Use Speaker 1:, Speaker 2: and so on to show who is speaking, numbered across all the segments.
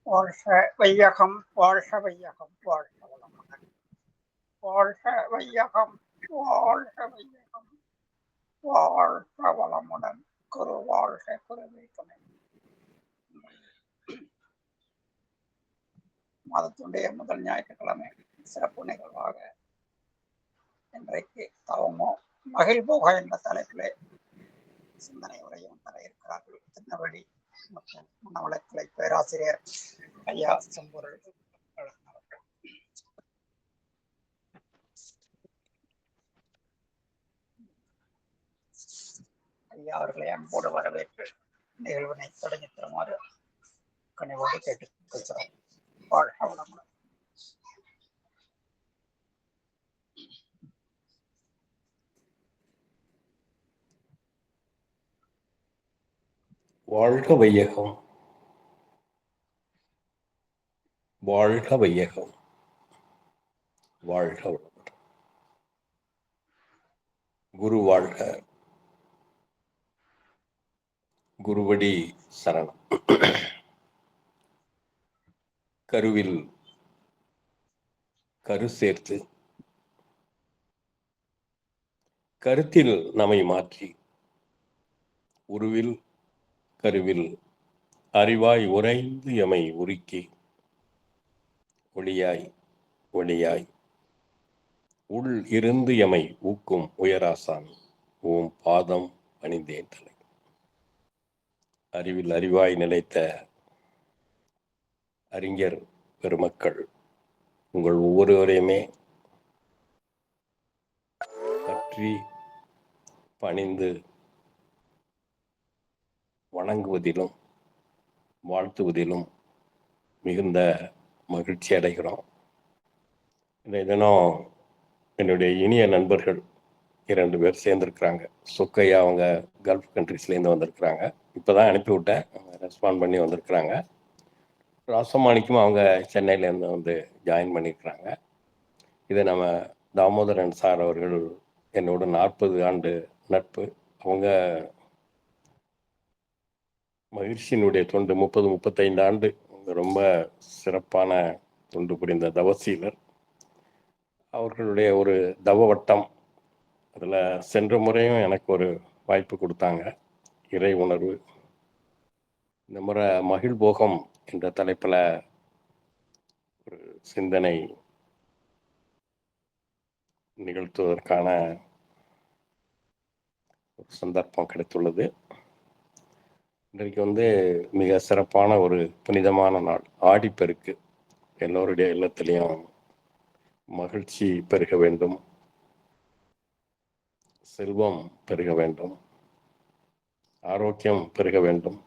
Speaker 1: வாழ்க வையகம், வாழ்க வையகம், வாழ்க வளமுடன். வாழ்க வையகம், வாழ்க வையகம், வாழ்க வளமுடன். குரு வாழ்க, குருவே துணை. மாதத்துடைய முதல் ஞாயிற்றுக்கிழமை சிறப்பு நிகழ்வாக இன்றைக்கு தவமோ மகிழ்போக என்ற தலைப்பிலே சிந்தனை உரையும் தர இருக்கிறார்கள். திருநெல்வேலி மற்றும் மனவளக்கலை பேராசிரியர் ஐயா செம்பொருள் அவர்கள். ஐயா அவர்களை அன்போடு வரவேற்று நிகழ்வினை தொடங்கி தருமாறு கனிவோடு கேட்டுக் கொள்கிறோம். வாழ்க வளமுடன்.
Speaker 2: வாழ்க வையகம், வாழ்க வையகம், வாழ்க வளமுடன். குரு வாழ்க, குருவடி சரணம். கருவில் கரு சேர்த்து கருத்தில் நம்மை மாற்றி உருவில் கருவில் அறிவாய் உறைந்து எமை உருக்கி ஒளியாய் ஒளியாய் உள் இருந்து எமை ஊக்கும் உயராசான் ஓம் பாதம் பணிந்தேன் தலை. அறிவில் அறிவாய் நிலைத்த அறிஞர் பெருமக்கள் உங்கள் ஒவ்வொருவரையுமே பற்றி பணிந்து வணங்குவதிலும் வாழ்த்துவதிலும் மிகுந்த மகிழ்ச்சி அடைகிறோம். இன்றைய தினம் என்னுடைய இனிய நண்பர்கள் 2 பேர் சேர்ந்துருக்குறாங்க. சொக்கையா அவங்க கல்ஃப் கண்ட்ரிஸ்லேருந்து வந்திருக்கிறாங்க. இப்போ தான் அனுப்பிவிட்டேன், ரெஸ்பாண்ட் பண்ணி வந்திருக்கிறாங்க. ராசமாணிக்கும் அவங்க சென்னையிலேருந்து வந்து ஜாயின் பண்ணியிருக்கிறாங்க. இதை நம்ம தாமோதரன் சார் அவர்கள் என்னோட 40 ஆண்டு நட்பு. அவங்க மகிழ்ச்சியினுடைய தொண்டு 30-35 ஆண்டு ரொம்ப சிறப்பான தொண்டு புரிந்த தவசீலர். அவர்களுடைய ஒரு தவவட்டம், அதில் சென்ற முறையும் எனக்கு ஒரு வாய்ப்பு கொடுத்தாங்க. இறை உணர்வு. இந்த முறை மகிழ்போகம் என்ற தலைப்பில் ஒரு சிந்தனை நிகழ்த்துவதற்கான ஒரு சந்தர்ப்பம் கிடைத்துள்ளது. இன்றைக்கு வந்து மிக சிறப்பான ஒரு புனிதமான நாள், ஆடிப்பெருக்கு. எல்லோருடைய இல்லத்திலையும் மகிழ்ச்சி பெருக வேண்டும், செல்வம் பெருக வேண்டும், ஆரோக்கியம் பெருக வேண்டும்,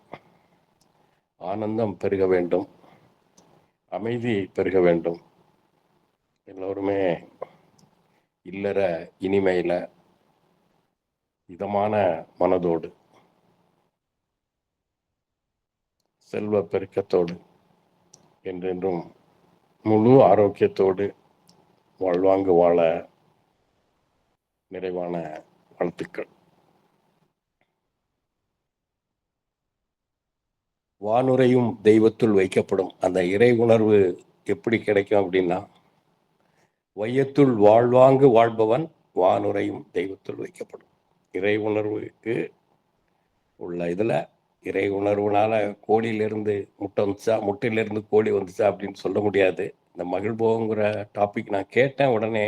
Speaker 2: ஆனந்தம் பெருக வேண்டும், அமைதி பெருக வேண்டும். எல்லோருமே இல்லற இனிமையில இதமான மனதோடு செல்வ பெருக்கத்தோடு என்றென்றும் முழு ஆரோக்கியத்தோடு வாழ்வாங்கு வாழ நிறைவான வாழ்த்துக்கள். வானுரையும் தெய்வத்துள் வைக்கப்படும் அந்த இறை உணர்வு எப்படி கிடைக்கும் அப்படின்னா, வையத்துள் வாழ்வாங்கு வாழ்பவன் வானுரையும் தெய்வத்துள் வைக்கப்படும். இறை உணர்வுக்கு உள்ள இதுல இறை உணர்வுனால கோழியிலிருந்து முட்டை வந்துச்சா, முட்டையிலிருந்து கோழி வந்துச்சா அப்படின்னு சொல்ல முடியாது. இந்த மகிழ்போங்கிற டாபிக் நான் கேட்டேன், உடனே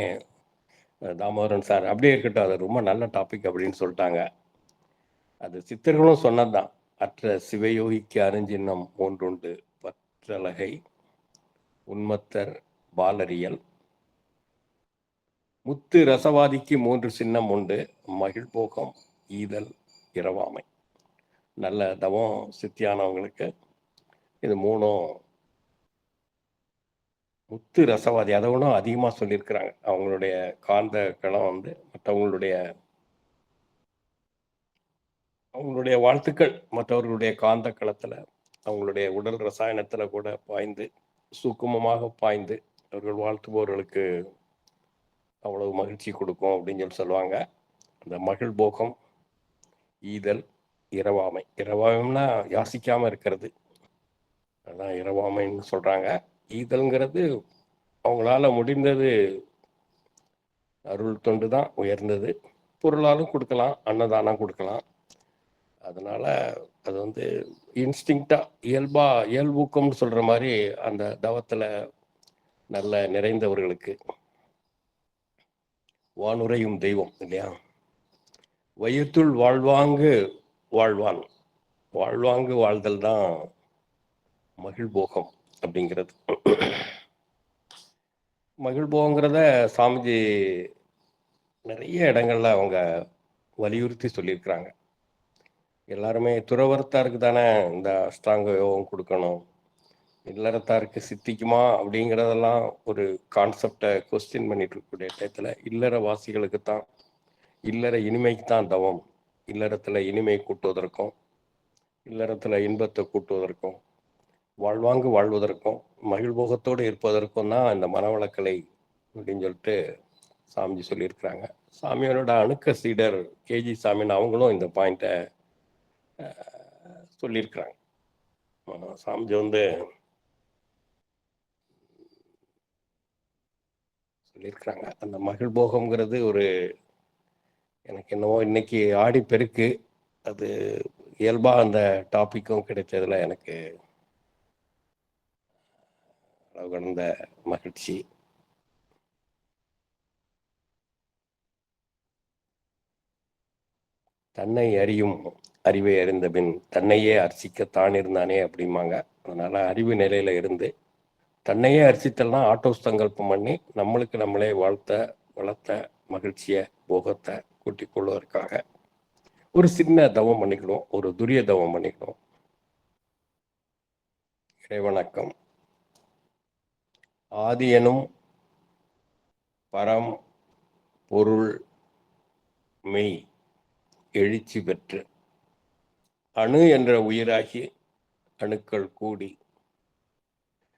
Speaker 2: தாமோதரன் சார் அப்படியே இருக்கட்டும், அது ரொம்ப நல்ல டாபிக் அப்படின்னு சொல்லிட்டாங்க. அது சித்தர்களும் சொன்னதுதான். அற்ற சிவயோகிக்கு அருஞ்சின்னம் 3 உண்டு, பற்றலகை உண்மத்தர் பாலரியல், முத்து ரசவாதிக்கு 3 சின்னம் உண்டு, மகிழ்போகம் ஈதல் இரவாமை. நல்ல தவம் சித்தியானவங்களுக்கு இது 3ம் முத்து ரசவாதி, அதை விட அதிகமாக சொல்லியிருக்கிறாங்க. அவங்களுடைய காந்த களம் வந்து அவங்களுடைய வாழ்த்துக்கள் மற்றவர்களுடைய காந்த களத்தில், அவங்களுடைய உடல் ரசாயனத்தில் கூட பாய்ந்து சூக்குமமாக பாய்ந்து அவர்கள் வாழ்த்துபவர்களுக்கு அவ்வளவு மகிழ்ச்சி கொடுக்கும் அப்படின்னு சொல்லி சொல்லுவாங்க. அந்த மகிழ்போகம் ஈதல் இரவாமை. இரவாமைன்னா யாசிக்காமல் இருக்கிறது, அதான் இரவாமைன்னு சொல்றாங்க. ஈதல்ங்கிறது அவங்களால முடிந்தது அருள் தொண்டு தான் உயர்ந்தது. பொருளாலும் கொடுக்கலாம், அன்னதானம் கொடுக்கலாம். அதனால அது வந்து இன்ஸ்டிங்க்டா இயல்பூக்கம்னு சொல்ற மாதிரி அந்த தவத்துல நல்ல நிறைந்தவர்களுக்கு வானுரையும் தெய்வம் இல்லையா, வையத்துள் வாழ்வாங்கு வாழ்வான். வாழ்வாங்கு வாழ்தல் தான் மகிழ்போகம் அப்படிங்கிறது. மகிழ்போகங்கிறத சாமிஜி நிறைய இடங்கள்ல அவங்க வலியுறுத்தி சொல்லியிருக்கிறாங்க. எல்லாருமே துறவரத்தாருக்கு தானே இந்த அஷ்டாங்க யோகம் கொடுக்கணும், இல்லறத்தாருக்கு சித்திக்குமா அப்படிங்கிறதெல்லாம் ஒரு கான்செப்டை கொஸ்டின் பண்ணிட்டு இருக்கக்கூடிய டயத்தில் இல்லற வாசிகளுக்கு தான், இல்லற இனிமைக்கு தான் தவம். இல்லறத்தில் இனிமை கூட்டுவதற்கும், இல்லறத்தில் இன்பத்தை கூட்டுவதற்கும், வாழ்வாங்கு வாழ்வதற்கும், மகிழ்வோகத்தோடு இருப்பதற்கும் தான் இந்த மனவளக்கலை அப்படின்னு சொல்லிட்டு சாமிஜி சொல்லியிருக்கிறாங்க. சாமியோட அணுக்க சீடர் கேஜி சாமின்னு அவங்களும் இந்த பாயிண்ட்டை சொல்லியிருக்கிறாங்க. சாமிஜி வந்து சொல்லியிருக்கிறாங்க, அந்த மகிழ்போகம்ங்கிறது ஒரு எனக்கு என்னவோ இன்னைக்கு ஆடி பெருக்கு அது இயல்பாக அந்த டாப்பிக்கும் கிடைச்சதுல எனக்கு அளவு கடந்த மகிழ்ச்சி. தன்னை அறியும் அறிவை அறிந்த பின் தன்னையே அர்ச்சிக்கத்தான் இருந்தானே அப்படிம்பாங்க. அதனால அறிவு நிலையில இருந்து தன்னையே அர்ச்சித்தல்னா ஆட்டோ சங்கல்பம் பண்ணி நம்மளுக்கு நம்மளே வளர்த்த மகிழ்ச்சியை போகத்தை கூட்டிக் கொள்வதற்காக ஒரு சின்ன தவம் பண்ணிக்கணும், ஒரு துரிய தவம் பண்ணிக்கணும். இறைவணக்கம். ஆதியனும் பரம் பொருள் மெய் எழுச்சி பெற்று அணு என்ற உயிராகி அணுக்கள் கூடி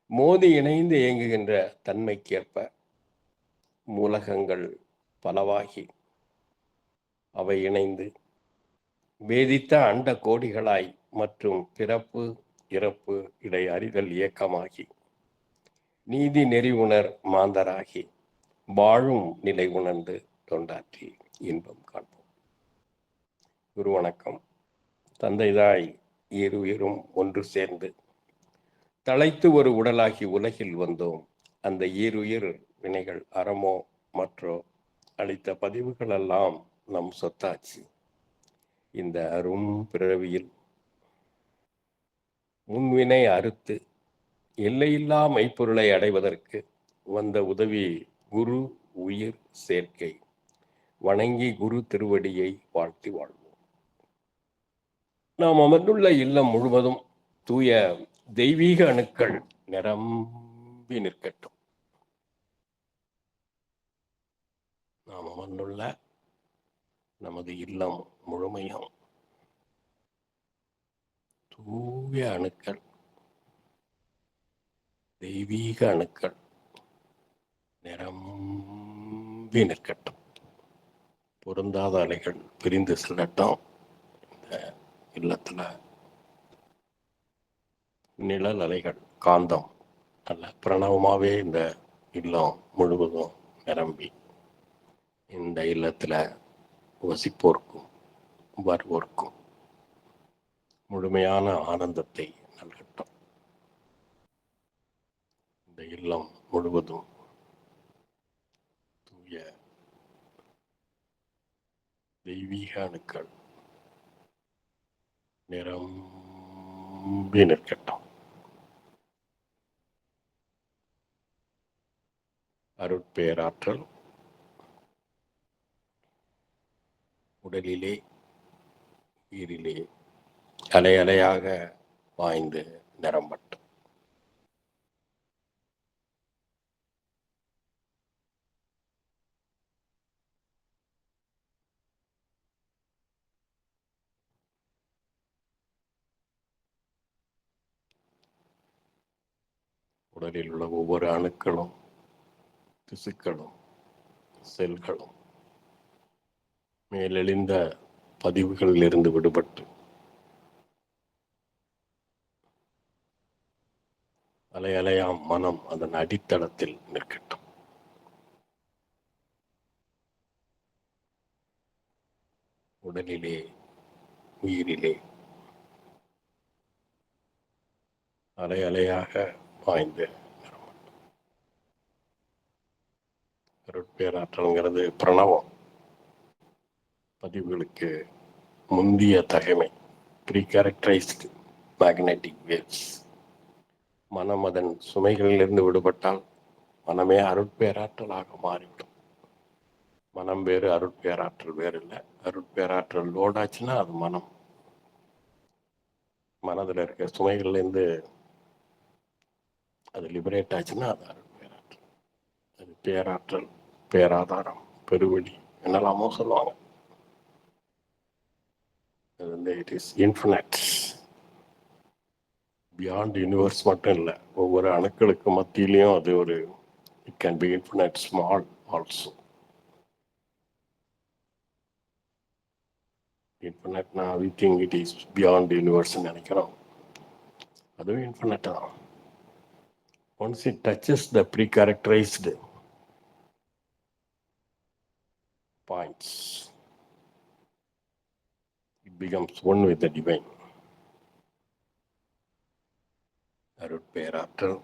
Speaker 2: மோதி இணைந்து இயங்குகின்ற தன்மைக்கேற்ப மூலகங்கள் பலவாகி அவை இணைந்து வேதித்த அண்ட கோடிகளாய் மற்றும் பிறப்பு இறப்பு இடை அறிதல் இயக்கமாகி நீதி நெறி உணர் மாந்தராகி வாழும் நிலை உணர்ந்து தொண்டாற்றி இன்பம் காண்போம். குரு வணக்கம். தந்தைதாய் இருவரும் ஒன்று சேர்ந்து தழைத்து ஒரு உடலாகி உலகில் வந்தோம். அந்த ஈருயிர் வினைகள் அறமோ மற்றோ அளித்த பதிவுகள் எல்லாம் நம் சொத்தாச்சு. இந்த அரும் பிறவியில் முன்வினை அறுத்து எல்லையில்லா மெய்ப்பொருளை அடைவதற்கு வந்த உதவி குரு உயிர் சேர்க்கை. வணங்கி குரு திருவடியை வாழ்த்தி வாழ்வோம். நாம் அமர்ந்துள்ள இல்லம் முழுவதும் தூய தெய்வீக அணுக்கள் நிரம்பி நிற்கட்டும். நாம் அமர்ந்துள்ள நமது இல்லம் முழுமையும் தூய அணுக்கள், தெய்வீக அணுக்கள் நிரம்பி நிற்கட்டும். பொருந்தாத அலைகள் பிரிந்து செல்லட்டும். இந்த இல்லத்துல நிழல் அலைகள், காந்தம் அல்ல பிரணவமாவே இந்த இல்லம் முழுவதும் நிரம்பி இந்த இல்லத்துல வசிப்போர்க்கும் வருவோர்க்கும் முழுமையான ஆனந்தத்தை நல்கட்டும். இந்த இல்லம் முழுவதும் தூய தெய்வீக அணுக்கள் நிரம்பி நிற்கட்டும். அருட்பேராற்றல் உடலிலே உயிரிலே அலை அலையாக பாய்ந்து நிரம்பட்டும். உடலில் உள்ள ஒவ்வொரு அணுக்களும் திசுக்களும் செல்களும் மேலெழுந்த பதிவுகளில் இருந்து விடுபட்டு அலை அலையாம் மனம் அதன் அடித்தளத்தில் நிற்கட்டும். உடலிலே, உயிரிலே அலை அலையாக பாய்ந்து அருட்பேராற்றல்ங்கிறது பிரணவம். பதிவுகளுக்கு முந்திய தகைமை, ப்ரீ கேரக்டரைஸ்டு மேக்னெட்டிக் வேவ்ஸ். மனம் அதன் சுமைகளிலிருந்து விடுபட்டால் மனமே அருட்பேராற்றலாக மாறிவிடும். மனம் வேறு, அருட்பேராற்றல் வேறு இல்லை. அருட்பேராற்றல் லோடாச்சுன்னா அது மனம். மனதில் இருக்க சுமைகள்லேருந்து அது லிபரேட் ஆச்சுன்னா அது அருட்பேராற்றல். அது பேராற்றல், பேராதாரம், பெருவழி என்னெல்லாமோ சொல்லுவாங்க. அது வந்து it is infinite, beyond universe மட்டும் இல்லை, ஒவ்வொரு அணுக்களுக்கு மத்தியிலையும் அது ஒரு it can be infinite small also. இன்ஃபினிட்னா we think it is beyond யூனிவர்ஸ்ன்னு நினைக்கிறோம். அதுவும் இன்ஃபினிட் தான். Once it touches the pre characterised points, it becomes one with the divine. அருட்பேராற்றல்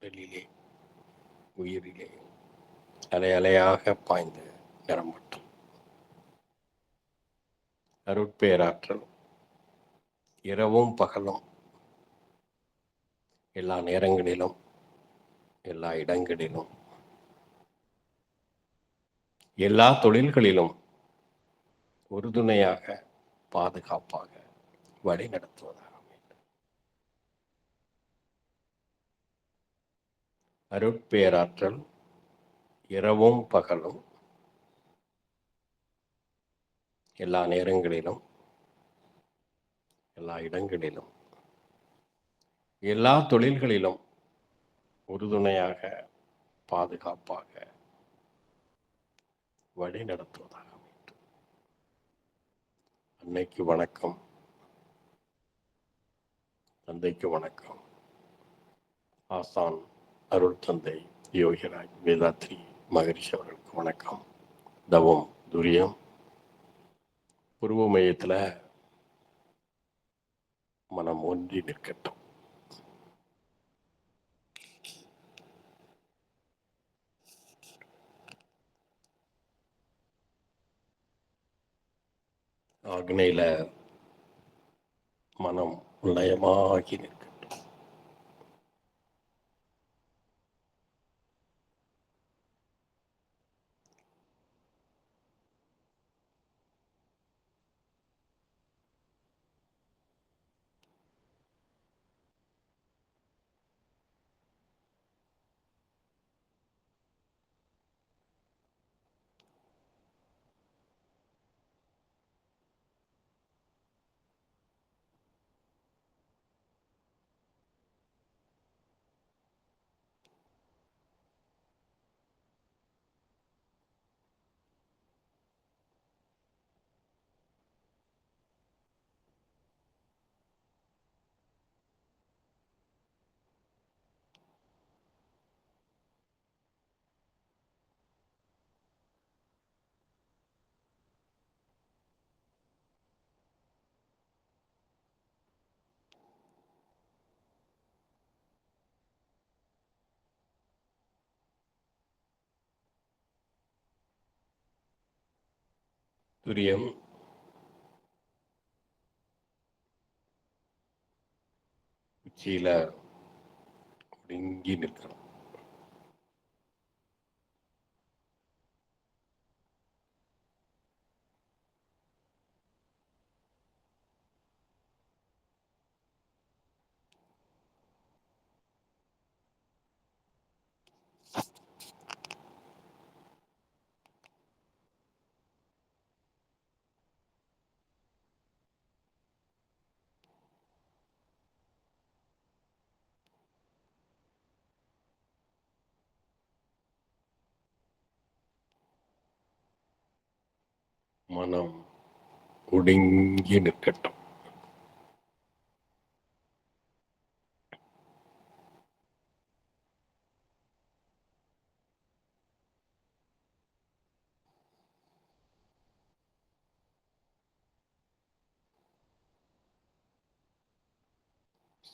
Speaker 2: வெளியிலே, உயிரிலே அலை அலையாக பாய்ந்து நிரம்பட்டும். அருட்பேராற்றல் இரவும் பகலும் எல்லா நேரங்களிலும் எல்லா இடங்களிலும் எல்லா தொழில்களிலும் உறுதுணையாக பாதுகாப்பாக வழி நடத்துவதாக. அருட்பேராற்றல் இரவும் பகலும் எல்லா நேரங்களிலும் எல்லா இடங்களிலும் எல்லா தொழில்களிலும் உறுதுணையாக பாதுகாப்பாக வழி நடத்துவதாக. அன்னைக்கு வணக்கம், தந்தைக்கு வணக்கம், ஆசான் அருள் தந்தை யோகிராஜ் வேதாத்ரி மகரிஷி அவர்களுக்கு வணக்கம். தவம் துரியம் புருவ மையத்தில் மனம் ஒன்றி நிற்கட்டும். ஆக்னையில மனம் லயமாகி நிற்கட்டும். துரியம் உச்சியில ஒடுங்கி நிற்கணும். மனம் ஒடுங்கி நிற்கட்டும்.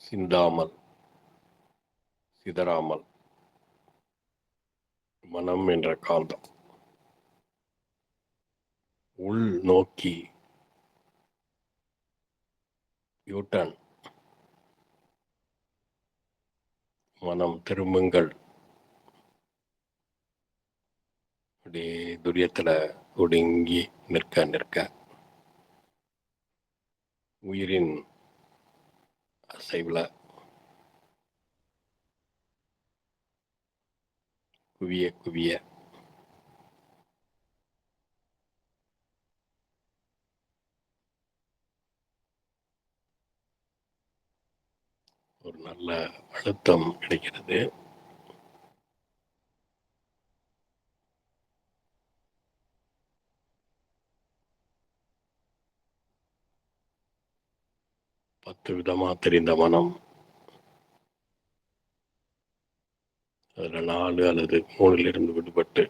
Speaker 2: சிந்தாமல் சிதறாமல் மனம் என்ற காந்தம் உள் நோக்கி யூட்டன் மனம் திரும்புங்கள். அப்படியே துரியத்துல ஒடுங்கி நிற்க நிற்க உயிரின் அசைவுல குவிய குவிய ஒரு நல்ல அழுத்தம் கிடைக்கிறது. பத்து விதமா தெரிந்த மனம் அதுல 4 அல்லது 3 விடுபட்டு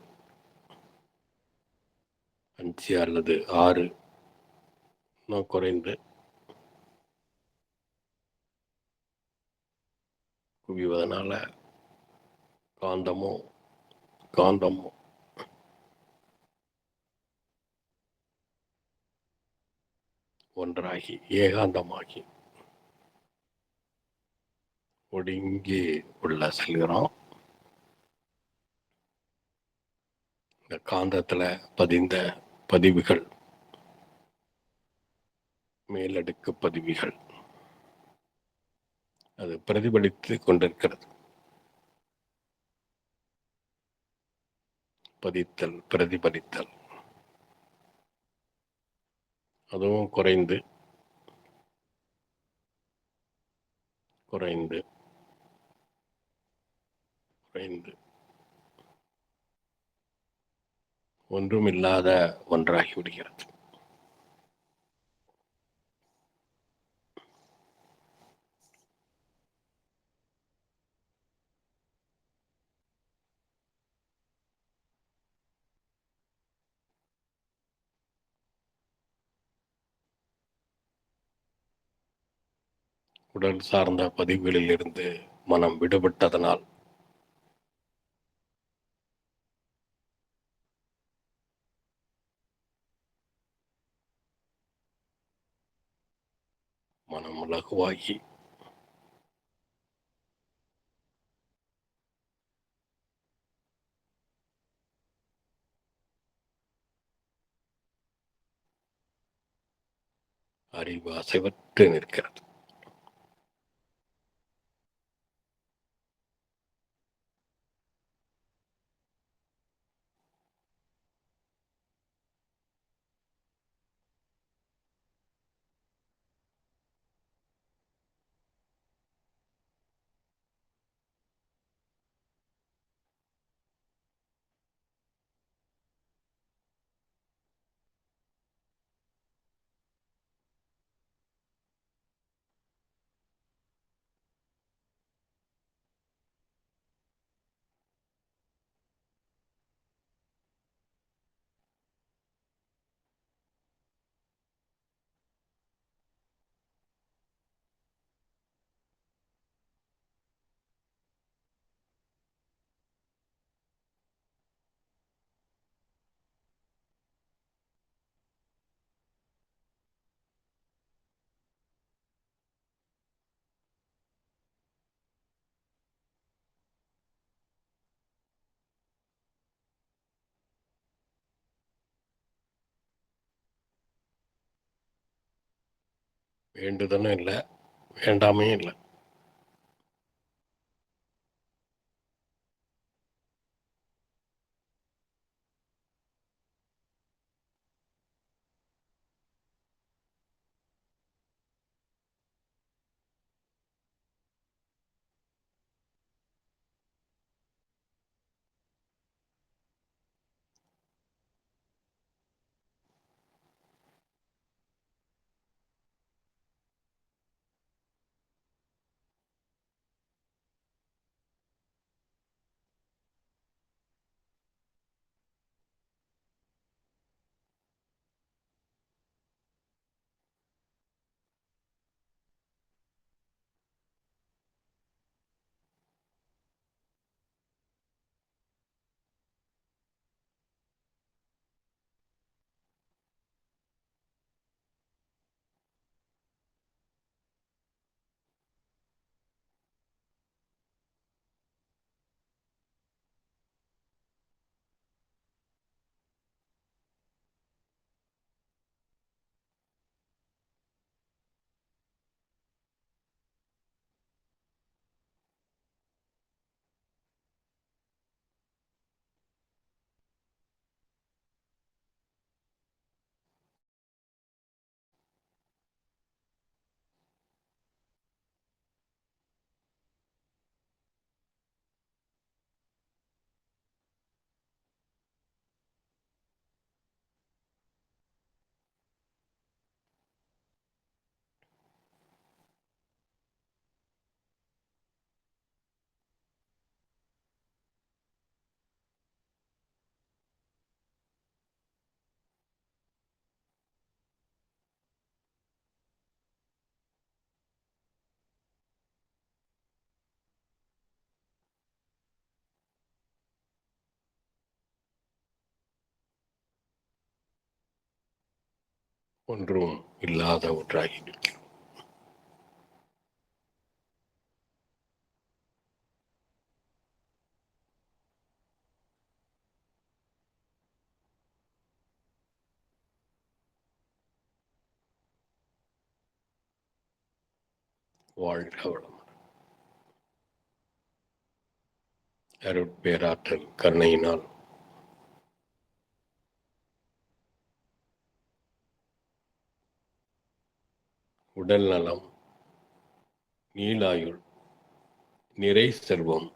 Speaker 2: 5 அல்லது 6 இன்னும் குறைந்து குவிவதனால காந்தமும் ஒன்றாகி ஏகாந்தமாகி ஒடுங்கி உள்ள செல்கிறோம். இந்த காந்தத்துல பதிந்த பதிவுகள் மேலடுக்கு பதிவுகள் அது பிரதிபலித்து கொண்டிருக்கிறது. பதித்தல் பிரதிபலித்தல் அதுவும் குறைந்து குறைந்து குறைந்து ஒன்றுமில்லாத ஒன்றாகி விடுகிறது. உடல் சார்ந்த பதிவுகளில் இருந்து மனம் விடுபட்டதனால் மனம் லகுவாகி அறிவு அசைவற்று நிற்கிறது. வேண்டுதலும் இல்லை, வேண்டாமே இல்லை. ஒன்றும் இல்லாத ஒன்றாகி நிற்கிறோம். வாழ்க வளம். அருட்பேராற்றல் கருணையினால் உடல் நலம், நீலாயுள், நிறை செல்வம்,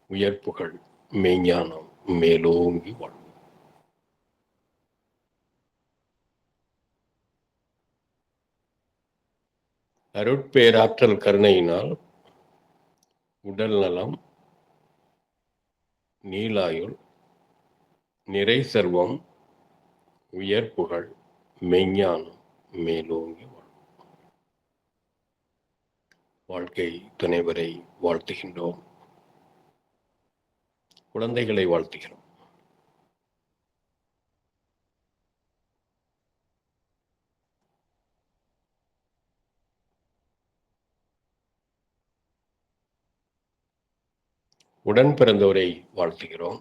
Speaker 2: உயர்ப்புகள், மெய்ஞானம் மேலோங்கி வாழ்வு. அருட்பேராற்றல் கருணையினால் உடல் நலம், நீலாயுள், நிறை செல்வம், உயர்ப்புகள், மெய்ஞானம் மேலோங்கி வாழ்வு. வாழ்க்கை துணைவரை வாழ்த்துகின்றோம். குழந்தைகளை வாழ்த்துகிறோம். உடன் பிறந்தோரை வாழ்த்துகிறோம்.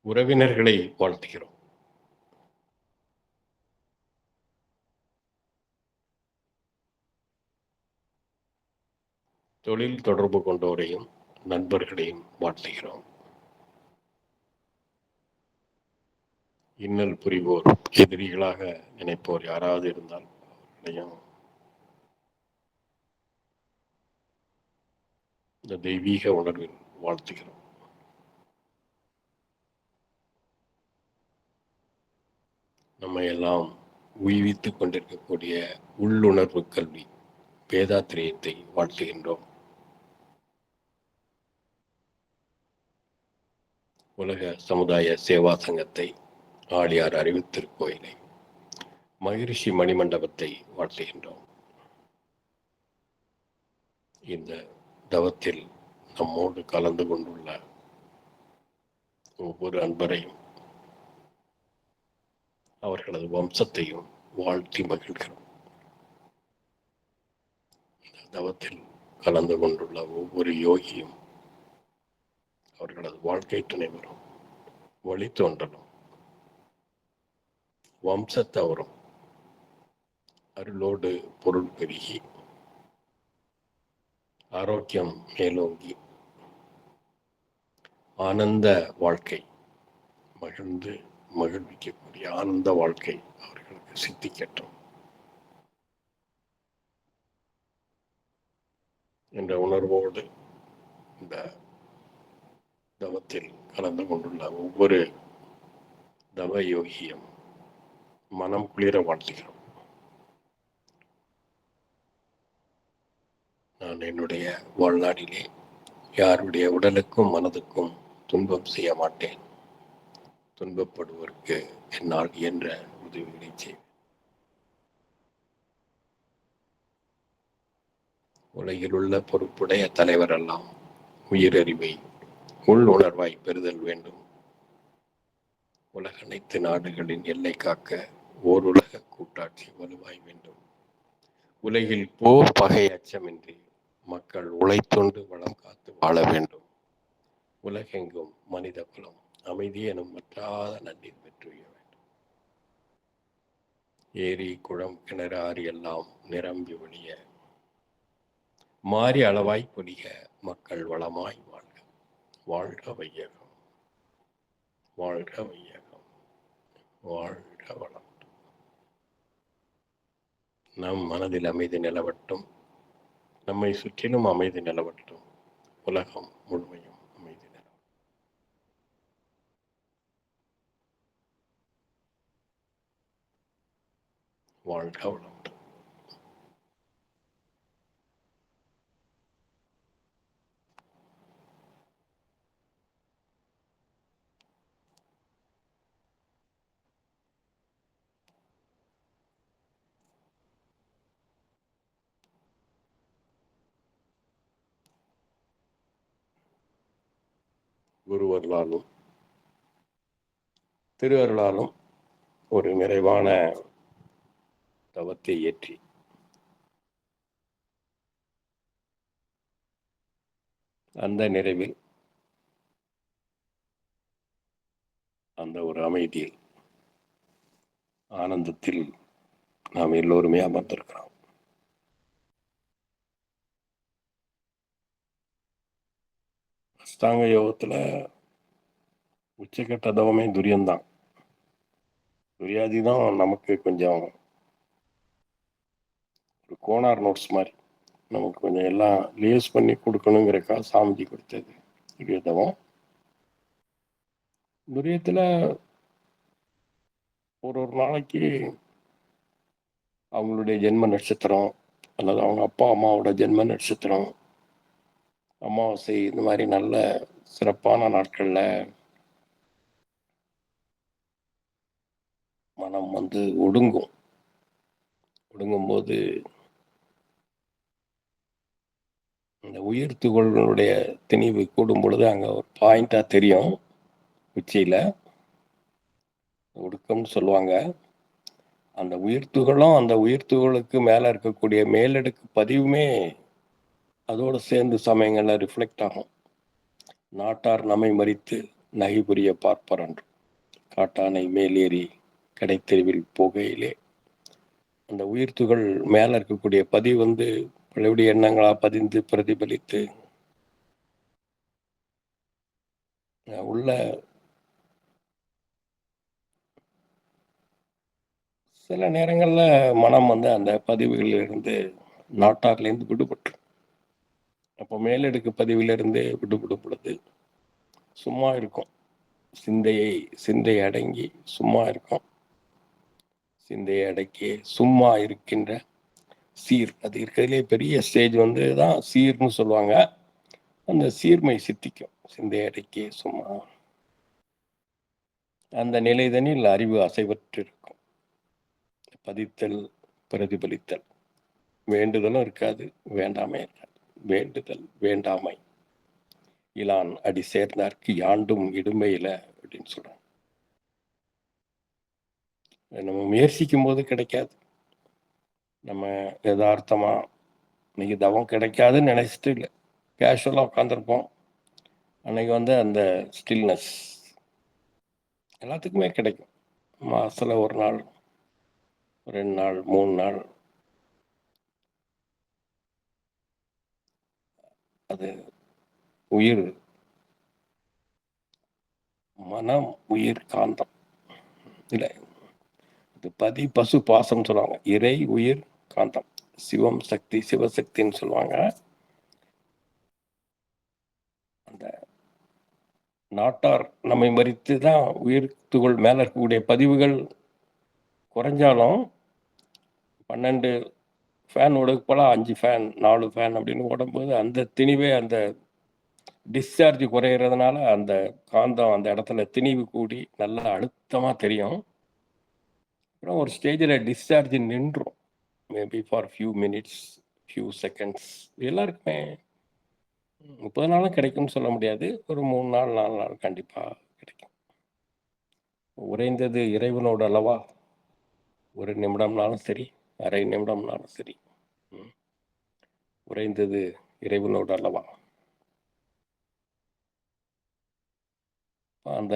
Speaker 2: உறவினர்களை வாழ்த்துகிறோம். தொழில் தொடர்பு கொண்டோரையும் நண்பர்களையும் வாழ்த்துகிறோம். இன்னல் புரிவோர், எதிரிகளாக நினைப்போர் யாராவது இருந்தால் அவர்களையும் இந்த தெய்வீக உணர்வில் வாழ்த்துகிறோம். நம்ம எல்லாம் உய்வித்துக் கொண்டிருக்கக்கூடிய உள்ளுணர்வு கல்வி வேதாத்திரியத்தை வாழ்த்துகின்றோம். உலக சமுதாய சேவா சங்கத்தை, ஆழியார் அறிவுத்திருக்கோயிலை, மகிழ்ச்சி மணிமண்டபத்தை வாழ்த்துகின்றோம். இந்த தவத்தில் நம்மோடு கலந்து கொண்டுள்ள ஒவ்வொரு அன்பரையும் அவர்களது வம்சத்தையும் வாழ்த்தி மகிழ்கிறோம். இந்த தவத்தில் கலந்து கொண்டுள்ள ஒவ்வொரு யோகியும் அவர்களது வாழ்க்கை துணைவரும் வழித்தோன்றலும் வம்சத்தவரும் அருளோடு பொருள் பெருகி ஆரோக்கியம் மேலோங்கி ஆனந்த வாழ்க்கை மகிழ்ந்து மகிழ்விக்கக்கூடிய ஆனந்த வாழ்க்கை அவர்களுக்கு சித்திக்கட்டும் என்ற உணர்வோடு இந்த தவத்தில் கலந்து கொண்டுள்ள ஒவ்வொரு தவ யோகியும் மனம் குளிர வாழ்த்துகிறோம். நான் என்னுடைய வாழ்நாளிலே யாருடைய உடலுக்கும் மனதுக்கும் துன்பம் செய்ய மாட்டேன். துன்பப்படுவதற்கு என்னால் இயன்ற உதவிகளை செய்வேன். உலகில் உள்ள பொறுப்புடைய தலைவரெல்லாம் உயிரறிவை உள்ளுணர்வாய் பெறுதல் வேண்டும். உலக அனைத்து நாடுகளின் எல்லை காக்க ஓர் உலக கூட்டாட்சி வலுவாய் வேண்டும். உலகில் போர் பகை அச்சமின்றி மக்கள் உழைத்தொண்டு வளம் காத்து வாழ வேண்டும். உலகெங்கும் மனித குலம் அமைதி எனும் வற்றாத நன்னீர் பெற்றுய வேண்டும். ஏரி குளம் கிணறு ஆறு எல்லாம் நிரம்பி ஒழிய மாறி அளவாய் பொழிக மக்கள் வளமாய் வாழ்க. வாழ்க வையகம், வாழ்க வையகம், வாழ்க வளம். நம் மனதில் அமைதி நிலவட்டும், நம்மை சுற்றிலும் அமைதி நிலவட்டும், உலகம் முழுமையும் அமைதி நிலவட்டும். வாழ்க வளம். குருவருளாலும் திரு அருளாலும் ஒரு நிறைவான தவத்தை ஏற்றி அந்த நிறைவில் அந்த ஒரு அமைதியில் ஆனந்தத்தில் நாம் எல்லோருமே அமர்ந்திருக்கிறோம். அஷ்டாங்க யோகத்துல உச்சக்கட்ட தவமே துரியம்தான். துரியாதி தான் நமக்கு கொஞ்சம் ஒரு கோனார் நோட்ஸ் மாதிரி நமக்கு கொஞ்சம் எல்லாம் லேஸ் பண்ணி கொடுக்கணுங்கிறக்கா சாமிஜி கொடுத்தது துரிய தவம். துரியத்துல ஒரு நாளைக்கு அவங்களுடைய ஜென்ம நட்சத்திரம் அல்லது அவங்க அப்பா அம்மாவோட ஜென்ம நட்சத்திரம், அமாவாசை, இந்த மாதிரி நல்ல சிறப்பான நாட்கள்ல மனம் ஒடுங்கும் போது இந்த உயிர் துகள்களுடைய திணிவு கூடும் பொழுது அங்க ஒரு பாயிண்டா தெரியும். உச்சியில ஒடுக்கம்னு சொல்லுவாங்க. அந்த உயிர்த்துகளும் அந்த உயிர்த்துகளுக்கு மேல இருக்கக்கூடிய மேலடுக்கு பதிவுமே அதோட சேர்ந்து சமயங்கள்ல ரிஃப்ளெக்ட் ஆகும். நாட்டார் நம்மை மறித்து நகை புரிய பார்ப்பரன்று காட்டானை மேலேறி கடைத்தெருவில் போகையிலே அந்த உயிர்த்துகள் மேல இருக்கக்கூடிய பதிவு பழைய எண்ணங்களா பதிந்து பிரதிபலித்து உள்ள சில நேரங்கள்ல மனம் அந்த பதிவுகளிலிருந்து நாட்டார்லேருந்து விடுபட்டு, அப்போ மேலடுக்கு பதிவிலிருந்து விடுபடும் பொழுது சும்மா இருக்கும். சிந்தை அடங்கி சும்மா இருக்கும். சிந்தையை அடக்கி சும்மா இருக்கின்ற சீர், அது இருக்கிறதுலே பெரிய ஸ்டேஜ் தான் சீர்னு சொல்லுவாங்க. அந்த சீர்மை சித்திக்கும். சிந்தையை அடக்கி சும்மா அந்த நிலைதனில் அறிவு அசைவற்று இருக்கும். பதித்தல் பிரதிபலித்தல், வேண்டுதலும் இருக்காது, வேண்டாமை இருக்காது. வேண்டுதல் வேண்டாமை இலான் அடி சேர்ந்தார்க்கு யாண்டும் இடுமையில அப்படின்னு சொல்றாங்க. நம்ம முயற்சிக்கும் போது கிடைக்காது. நம்ம யதார்த்தமா இன்னைக்கு தவம் கிடைக்காதுன்னு நினைச்சிட்டு இல்லை, கேஷுவலாக உட்காந்துருப்போம். அன்னைக்கு அந்த ஸ்டில்னஸ் எல்லாத்துக்குமே கிடைக்கும். மாசத்துல ஒரு நாள், 2 நாள், 3 நாள், அது உயிர், மனம், உயிர், காந்தம் இல்லை, இது பசு பாசம் சொல்லுவாங்க. இறை, உயிர், காந்தம், சிவம், சக்தி, சிவசக்தின்னு சொல்லுவாங்க. அந்த நாட்டார் நம்மை மறித்து தான் உயிர் துகள் மேல இருக்கக்கூடிய பதிவுகள் குறைஞ்சாலும் 12 ஃபேன் ஓடுப்போலாம் 5 ஃபேன் 4 ஃபேன் அப்படின்னு ஓடும்போது அந்த திணிவே அந்த டிஸ்சார்ஜ் குறையிறதுனால அந்த காந்தம் அந்த இடத்துல திணிவு கூடி நல்லா அழுத்தமா தெரியும். அப்புறம் ஒரு ஸ்டேஜில் டிஸ்சார்ஜ் நின்றும். Maybe for few minutes, few seconds. எல்லாருக்குமே 30 நாளும் கிடைக்கும்னு சொல்ல முடியாது. ஒரு 3 நாள் 4 நாள் கண்டிப்பாக கிடைக்கும். உறைந்தது இறைவனோட அளவா, 1 நிமிடம்னாலும் சரி, அரை நிமிடம்னாலும் சரி, உறைந்தது இறைவனோட அளவா. அந்த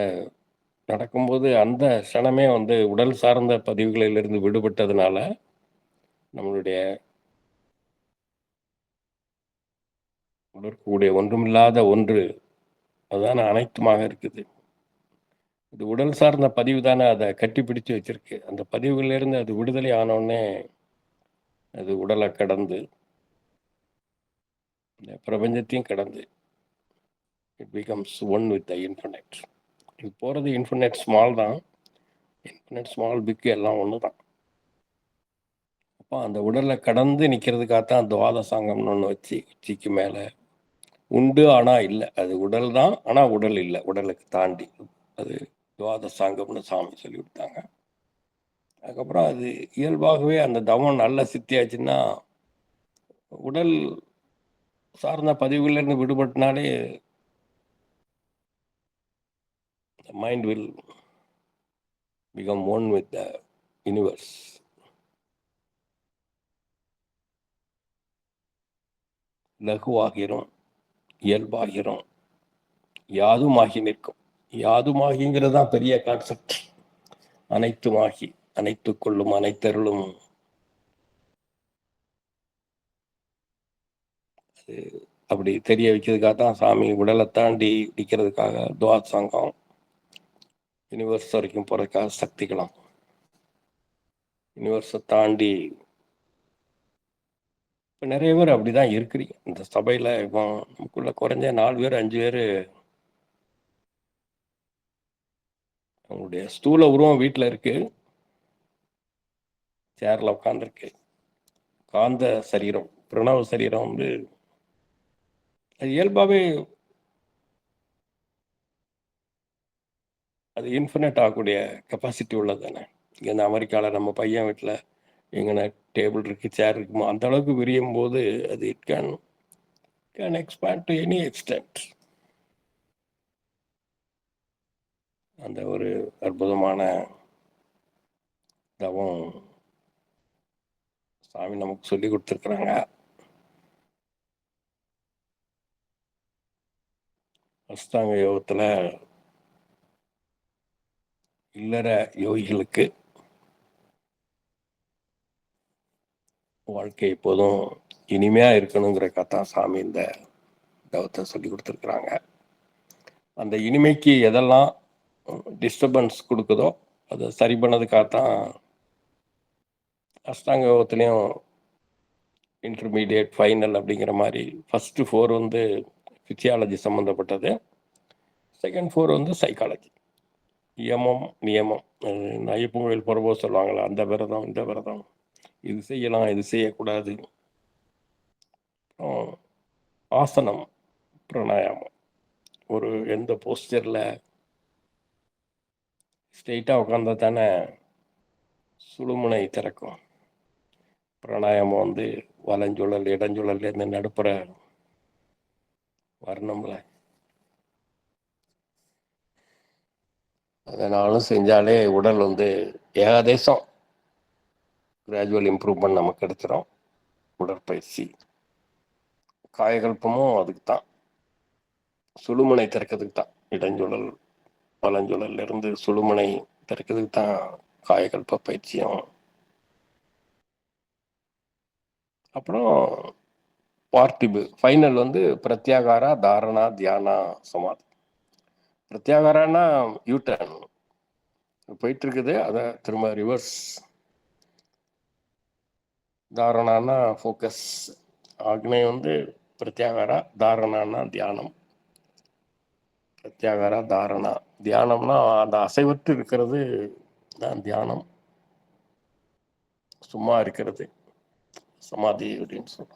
Speaker 2: நடக்கும்போது அந்த க்ஷணமே உடல் சார்ந்த பதிவுகளிலிருந்து விடுபட்டதுனால நம்மளுடைய உடற்கூடிய ஒன்றுமில்லாத ஒன்று அதுதானே அனைத்துமாக இருக்குது. இது உடல் சார்ந்த பதிவு தானே அதை கட்டி பிடிச்சு வச்சிருக்கு. அந்த பதிவுகளிலிருந்து அது விடுதலை ஆனோடனே அது உடலை கடந்து இந்த பிரபஞ்சத்தையும் கடந்து it becomes one with the infinite. இது போகிறது இன்ஃபினிட் ஸ்மால் தான். இன்ஃபினிட் ஸ்மால் பிக்கு எல்லாம் ஒன்று தான். அப்போ அந்த உடலை கடந்து நிற்கிறதுக்காகத்தான் துவாதசாங்கம்னு ஒன்று வச்சு உச்சிக்கு மேலே உண்டு ஆனால் இல்லை. அது உடல் தான், ஆனால் உடல் இல்லை, உடலுக்கு தாண்டி. அது துவாதசாங்கம்னு சாமி சொல்லி கொடுத்தாங்க. அதுக்கப்புறம் அது இயல்பாகவே அந்த தவம் நல்ல சித்தியாச்சுன்னா உடல் சார்ந்த பதிவுகளிலிருந்து விடுபட்டினாலே the mind will become one with the universe. லகுவாகிறோம், இயல்பாகிறோம், யாதுமாகி நிற்கும். யாதுமாகிங்கிறது தான் பெரிய கான்செப்ட். அனைத்துமாகி, அனைத்துக்குள்ளும், அனைத்தருளும். அது அப்படி தெரிய வைக்கிறதுக்காக தான் சாமி உடலை தாண்டி நிற்கிறதுக்காக துவாத் சங்கம் யூனிவர்ஸ் வரைக்கும் போகிறதுக்காக சக்திக்கலாம் யூனிவர்ஸை தாண்டி. இப்போ நிறைய பேர் அப்படிதான் இருக்கிறீங்க இந்த சபையில். இப்போ நமக்குள்ள குறைஞ்ச 4 பேர் 5 பேர் அவங்களுடைய ஸ்தூல உருவம் வீட்டில் இருக்கு, சேர்ல உட்காந்துருக்கு. காந்த சரீரம், பிரணவ சரீரம் வந்து அது இயல்பாகவே அது இன்ஃபினிட் ஆகக்கூடிய கெப்பாசிட்டி உள்ளது தானே. இங்கே இந்த அமெரிக்காவில் நம்ம பையன் வீட்டில் எங்கன்னா டேபிள் இருக்குது, சேர் இருக்குமோ அந்த அளவுக்கு விரியும் போது அது it can expand to any extend. அந்த ஒரு அற்புதமான தவம் சாமி நமக்கு சொல்லி கொடுத்துருக்குறாங்க. அஷ்டாங்க யோகத்தில் இல்லற யோகிகளுக்கு வாழ்க்கை எப்போதும் இனிமையாக இருக்கணுங்கிற கதா சாமி இந்த தவத்தை சொல்லி கொடுத்துருக்குறாங்க. அந்த இனிமைக்கு எதெல்லாம் டிஸ்டர்பன்ஸ் கொடுக்குதோ அதை சரி பண்ணதுக்காகத்தான் அஷ்டாங்க யோகத்துலேயும் இன்டர்மீடியட், ஃபைனல் அப்படிங்கிற மாதிரி ஃபஸ்ட்டு 4 வந்து ஃபிசியாலஜி சம்மந்தப்பட்டது, செகண்ட் 4 வந்து சைக்காலஜி, யமம் நியமம். ஐயப்பன் கோயில் போகிறபோது சொல்லுவாங்களே அந்த விரதம் இந்த விரதம், இது செய்யலாம் இது செய்யக்கூடாது. ஆசனம், பிராணாயாமம், ஒரு எந்த போஸ்டரில் ஸ்ட்ரெயிட்டாக உட்காந்தா தானே சுழுமுனை திறக்கும். பிராணாயாமம் வந்து வலஞ்சுழல் இடஞ்சுழல்லேருந்து நடுப்புற வரணும்ல. அதனாலும் செஞ்சாலே உடல் வந்து ஏகாதேசம் கிராஜுவல் இம்ப்ரூவ்மெண்ட் நமக்கு எடுத்துரும். உடற்பயிற்சி காயகல்பமும் அதுக்கு தான், சுழுமுனை திறக்கிறதுக்கு தான். இடஞ்சுழல் வலஞ்சுழல்ல இருந்து சுழுமுனை திறக்கிறதுக்கு தான் காயகல்ப பயிற்சியும். அப்புறம் பார்த்திபு ஃபைனல் வந்து பிரத்யாகாரா, தாரணா, தியானா, சமாதி. பிரத்யாகாரானா யூட்டர்ன் போயிட்டு இருக்குது, அதை திரும்ப ரிவர்ஸ். தாரணானா ஃபோக்கஸ். ஆக்னை வந்து பிரத்யாகாரா, தாரணானா தியானம். பிரத்யாகாரா, தாரணா, தியானம்னா அந்த அசைவற்று இருக்கிறது தான் தியானம், சும்மா இருக்கிறது சமாதி அப்படின்னு சொல்றோம்.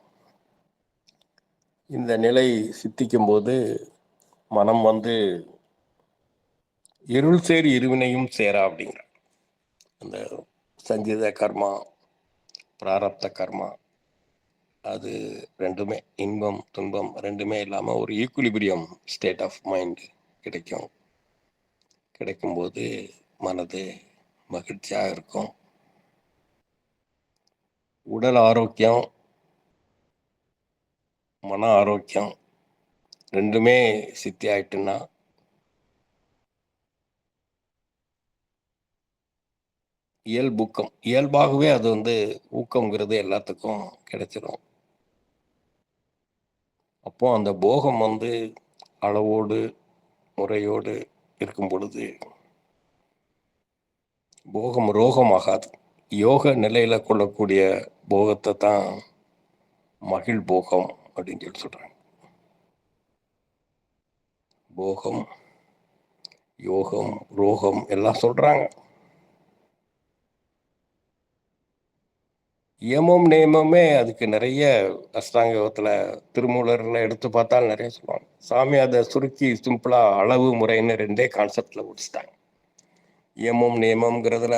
Speaker 2: இந்த நிலை சித்திக்கும் போது மனம் வந்து இருள் சேர் இருவினையும் சேரா அப்படிங்கிற அந்த சஞ்சித கர்மா, பிராரப்த கர்மா, அது ரெண்டுமே இன்பம் துன்பம் ரெண்டுமே இல்லாமல் ஒரு ஈக்குலிபிரியம் ஸ்டேட் ஆஃப் மைண்ட் கிடைக்கும். கிடைக்கும்போது மனது மகிழ்ச்சியாக இருக்கும். உடல் ஆரோக்கியம், மன ஆரோக்கியம் ரெண்டுமே சித்தி ஆயிட்டுன்னா இயல்பூக்கம், இயல்பாகவே அது வந்து ஊக்கம்ங்கிறது எல்லாத்துக்கும் கிடைச்சிடும். அப்போ அந்த போகம் வந்து அளவோடு முறையோடு இருக்கும் பொழுது போகம் ரோகமாகாது. யோக நிலையில கொள்ளக்கூடிய போகத்தை தான் மகிழ் போகம் அப்படின்னு சொல்லி சொல்றாங்க. போகம், யோகம், ரோகம் எல்லாம் சொல்றாங்க. யமம் நேமமே அதுக்கு நிறைய அஷ்டாங்க யோகத்துல திருமூலர்ல எடுத்து பார்த்தால் நிறைய சொல்லுவாங்க. சாமி அதை சுருக்கி சிம்பிளா அளவு முறைன்னு 2 கான்செப்ட்ல முடிச்சுட்டாங்க. யமம் நேமம்ங்கிறதுல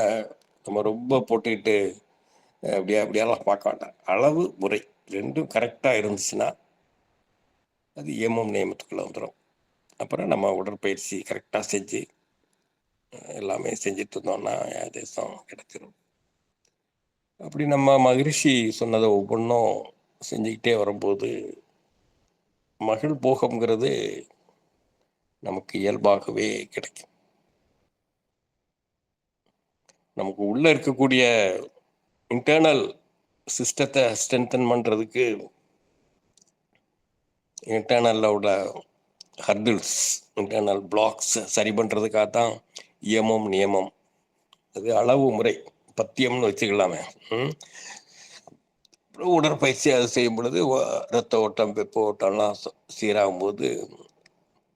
Speaker 2: நம்ம ரொம்ப போட்டுக்கிட்டு அப்படியெல்லாம் பார்க்க வேண்டாம். அளவு முறை ரெண்டும் கரெக்டாக இருந்துச்சுன்னா அது யமம் நியமத்துக்குள்ள வந்துடும். அப்புறம் நம்ம உடற்பயிற்சி கரெக்டாக செஞ்சு எல்லாமே செஞ்சுட்டு இருந்தோம்னா தேசம் கிடைச்சிரும். அப்படி நம்ம மகிழ்ச்சி சொன்னதை ஒவ்வொன்றும் செஞ்சுக்கிட்டே வரும்போது மகிழ் போகம்ங்கிறது நமக்கு இயல்பாகவே கிடைக்கும். நமக்கு உள்ள இருக்கக்கூடிய இன்டர்னல் சிஸ்டத்தை ஸ்ட்ரென்தன் பண்றதுக்கு இன்டர்னல்ல உள்ள ஹர்டில்ஸ், இன்டர்னல் பிளாக்ஸ் சரி பண்றதுக்காக தான் இயமம் நியமம், அது அளவு முறை பத்தியம்னு வச்சுக்கலாமே. உடற்பயிற்சி அது செய்யும் பொழுது ரத்த ஓட்டம் வெப்ப ஓட்டம்லாம் சீராகும் போது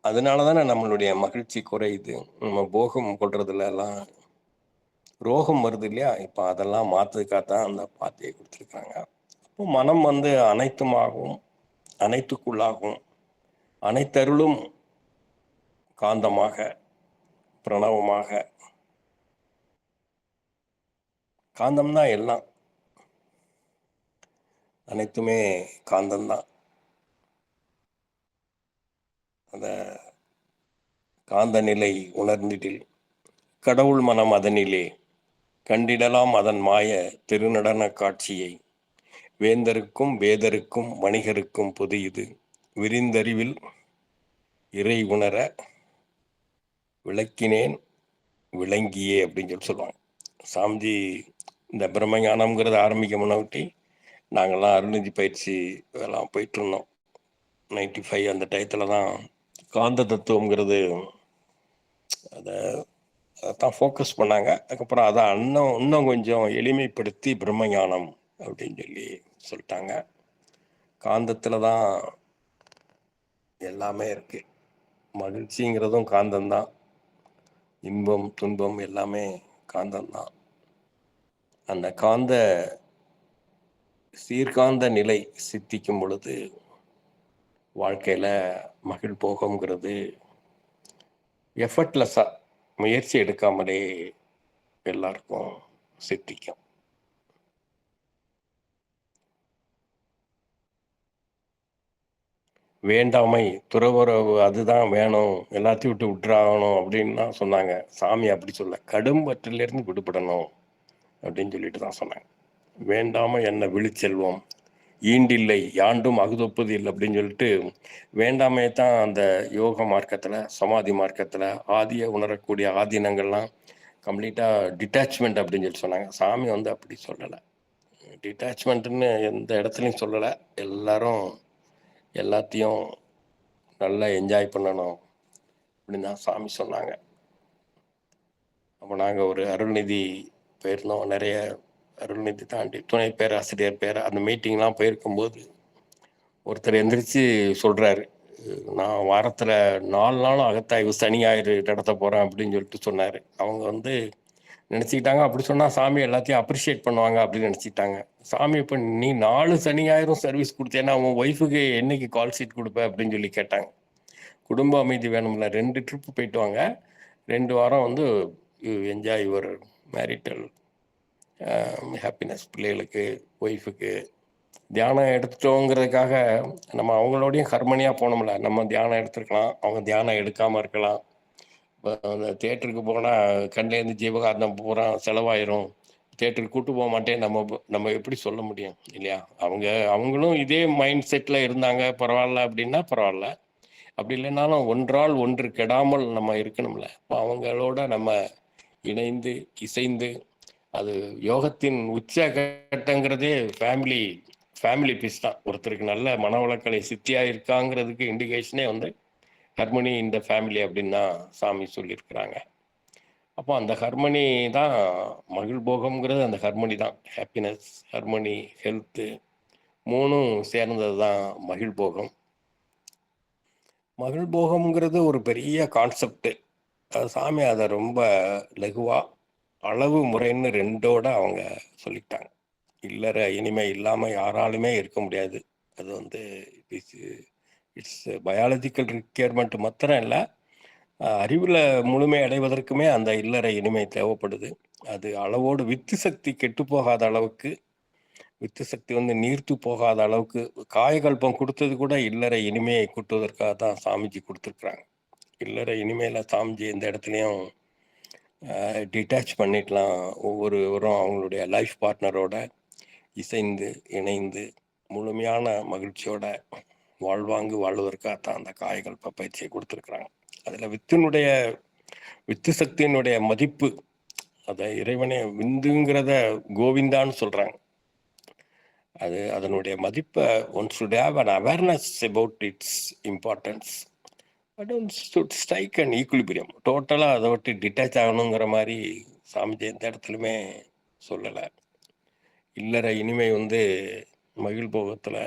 Speaker 2: அதனால தானே நம்மளுடைய மகிழ்ச்சி குறையுது. நம்ம போகம் கொள்றதுல எல்லாம் ரோகம் வருது இல்லையா? இப்போ அதெல்லாம் மாற்றுறதுக்காகத்தான் அந்த பாத்தியை கொடுத்துருக்காங்க. அப்போ மனம் அனைத்துமாகவும் அனைத்துக்குள்ளாகும், அனைத்தருளும் காந்தமாக பிரணவமாக, காந்தம்னா எல்லாம், அனைத்துமே காந்தம்தான். அந்த காந்த நிலை உணர்ந்திடில் கடவுள் மனம் அதனிலே கண்டிடலாம் அதன் மாய திருநடன காட்சியை வேந்தருக்கும் வேதருக்கும் வணிகருக்கும் பொது இது விரிந்தறிவில் இறை உணர விளக்கினேன் விளங்கியே அப்படின்னு சொல்லுவாங்க. சாமிஜி இந்த பிரம்மஞானம்ங்கிறத ஆரம்பிக்க முன்னாடி நாங்கள்லாம் அருள்நிதி பயிற்சி இதெல்லாம் போயிட்டு இருந்தோம். 95 அந்த டயத்தில் தான் காந்த தத்துவங்கிறது அதான் ஃபோக்கஸ் பண்ணாங்க. அதுக்கப்புறம் அதை இன்னும் கொஞ்சம் எளிமைப்படுத்தி பிரம்மஞானம் அப்படின்னு சொல்லிட்டாங்க. காந்தத்தில் தான் எல்லாமே இருக்கு. மகிழ்ச்சிங்கிறதும் காந்தம்தான், இன்பம் துன்பம் எல்லாமே காந்தம்தான். அந்த காந்த சீர்காந்த நிலை சித்திக்கும் பொழுது வாழ்க்கையில் மகிழ் போகம்ங்கிறது எஃபர்ட்லெஸ்ஸாக முயற்சி எடுக்காமலே எல்லாருக்கும் சித்திக்கும். வேண்டாமை துறவுறவு அதுதான் வேணும், எல்லாத்தையும் விட்டுறாகணும் அப்படின்னு தான் சொன்னாங்க. சாமி அப்படி சொல்ல, கடும் பற்றிலிருந்து விடுபடணும் அப்படின்னு சொல்லிட்டு தான் சொன்னாங்க. வேண்டாம என்ன விழிச்செல்வம் ஈண்டில்லை யாண்டும் அகுதொப்பது இல்லை அப்படின்னு சொல்லிட்டு வேண்டாமையை தான் அந்த யோக மார்க்கத்தில் சமாதி மார்க்கத்தில் ஆதியை உணரக்கூடிய ஆதீனங்கள்லாம் கம்ப்ளீட்டாக டிட்டாச்மெண்ட் அப்படின்னு சொல்லி சொன்னாங்க. சாமி அப்படி சொல்லலை. டிட்டாச்மெண்ட்டுன்னு எந்த இடத்துலையும் சொல்லலை. எல்லாரும் எல்லாத்தையும் நல்லா என்ஜாய் பண்ணணும் அப்படின்னு தான் சாமி சொன்னாங்க. அப்போ நாங்கள் ஒரு அருள்நிதி போயிருந்தோம். நிறைய அருள்நிதி தாண்டி துணை பேராசிரியர் அந்த மீட்டிங்லாம் போயிருக்கும்போது ஒருத்தர் எந்திரிச்சு சொல்கிறாரு, நான் வாரத்தில் 4 நாளும் அகத்தாய்வு சனி ஞாயிறு நடத்த போகிறேன் அப்படின்னு சொல்லிட்டு சொன்னார். அவங்க நினச்சிக்கிட்டாங்க அப்படி சொன்னால் சாமி எல்லாத்தையும் அப்ரிஷியேட் பண்ணுவாங்க அப்படின்னு நினச்சிக்கிட்டாங்க. சாமி இப்போ நீ 4 சனி ஞாயிறும் சர்வீஸ் கொடுத்தேன்னா உன் ஒய்ஃபுக்கு என்னைக்கு கால் ஷீட் கொடுப்ப அப்படின்னு சொல்லி கேட்டாங்க. குடும்ப அமைதி வேணும்ல, 2 ட்ரிப்பு போயிட்டு வாங்க, 2 வாரம் you enjoy your marital happiness, பிள்ளைகளுக்கு ஒய்ஃபுக்கு. தியானம் எடுத்துட்டோங்கிறதுக்காக நம்ம அவங்களோடையும் ஹர்மனியாக போனோம்ல. நம்ம தியானம் எடுத்துருக்கலாம், அவங்க தியானம் எடுக்காமல் இருக்கலாம். இப்போ அந்த தேட்டருக்கு போனால் கண்லேருந்து ஜீவகாந்தம் பூரா செலவாயிரும், தேட்டருக்கு கூட்டு போக மாட்டேன் நம்ம எப்படி சொல்ல முடியும் இல்லையா? அவங்களும் இதே மைண்ட் செட்டில் இருந்தாங்க பரவாயில்ல அப்படின்னா பரவாயில்ல. அப்படி இல்லைனாலும் ஒன்றால் ஒன்று கெடாமல் நம்ம இருக்கணும்ல. இப்போ அவங்களோட நம்ம இணைந்து இசைந்து, அது யோகத்தின் உச்சகட்டங்கிறதே ஃபேமிலி பீஸ் தான். ஒருத்தருக்கு நல்ல மனவளக்கலை சித்தியாக இருக்காங்கிறதுக்கு இண்டிகேஷனே ஹர்மனி இந்த ஃபேமிலி அப்படின்னு தான் சாமி சொல்லியிருக்கிறாங்க. அப்போ அந்த ஹர்மனி தான் மகிழ் போகம்ங்கிறது. அந்த ஹர்மனி தான் ஹாப்பினஸ், ஹர்மனி, ஹெல்த்து 3ம் சேர்ந்தது தான் மகிழ் போகம். மகிழ் போகம்ங்கிறது ஒரு பெரிய கான்செப்டு. சாமி அதை ரொம்ப லகுவா அளவு முறைன்னு 2ஓட அவங்க சொல்லிட்டாங்க. இல்லற இனிமை இல்லாமல் யாராலுமே இருக்க முடியாது. அது இட்ஸ் பயாலஜிக்கல் ரிக்யர்மெண்ட் மாத்திரம் இல்லை, அறிவில் முழுமை அடைவதற்குமே அந்த இல்லற இனிமை தேவைப்படுது. அது அளவோடு வித்து சக்தி கெட்டு போகாத அளவுக்கு, வித்து சக்தி நீர்த்து போகாத அளவுக்கு காயகல்பம் கொடுத்தது கூட இல்லற இனிமையை கூட்டுவதற்காக தான் சாமிஜி கொடுத்துருக்குறாங்க. இல்லற இனிமையில சாமிஜி எந்த இடத்துலையும் டிட்டாச் பண்ணிடலாம். ஒவ்வொருவரும் அவங்களுடைய லைஃப் பார்ட்னரோட இசைந்து இணைந்து முழுமையான மகிழ்ச்சியோட வாழ்வாங்கு வாழ்வதற்காகத்தான் அந்த காயகல்ப பயிற்சியை கொடுத்துருக்குறாங்க. அதில் வித்து சக்தியினுடைய மதிப்பு, அதை இறைவனே விந்துங்கிறத கோவிந்தான்னு சொல்கிறாங்க. அதனுடைய மதிப்பை one should have an awareness about its importance, but one should strike an equilibrium. டோட்டலாக அதை விட்டு டிட்டாச் ஆகணுங்கிற மாதிரி சாமிஜி எந்த இடத்துலையுமே சொல்லலை. இல்லற இனிமை மகிழ் போகத்தில்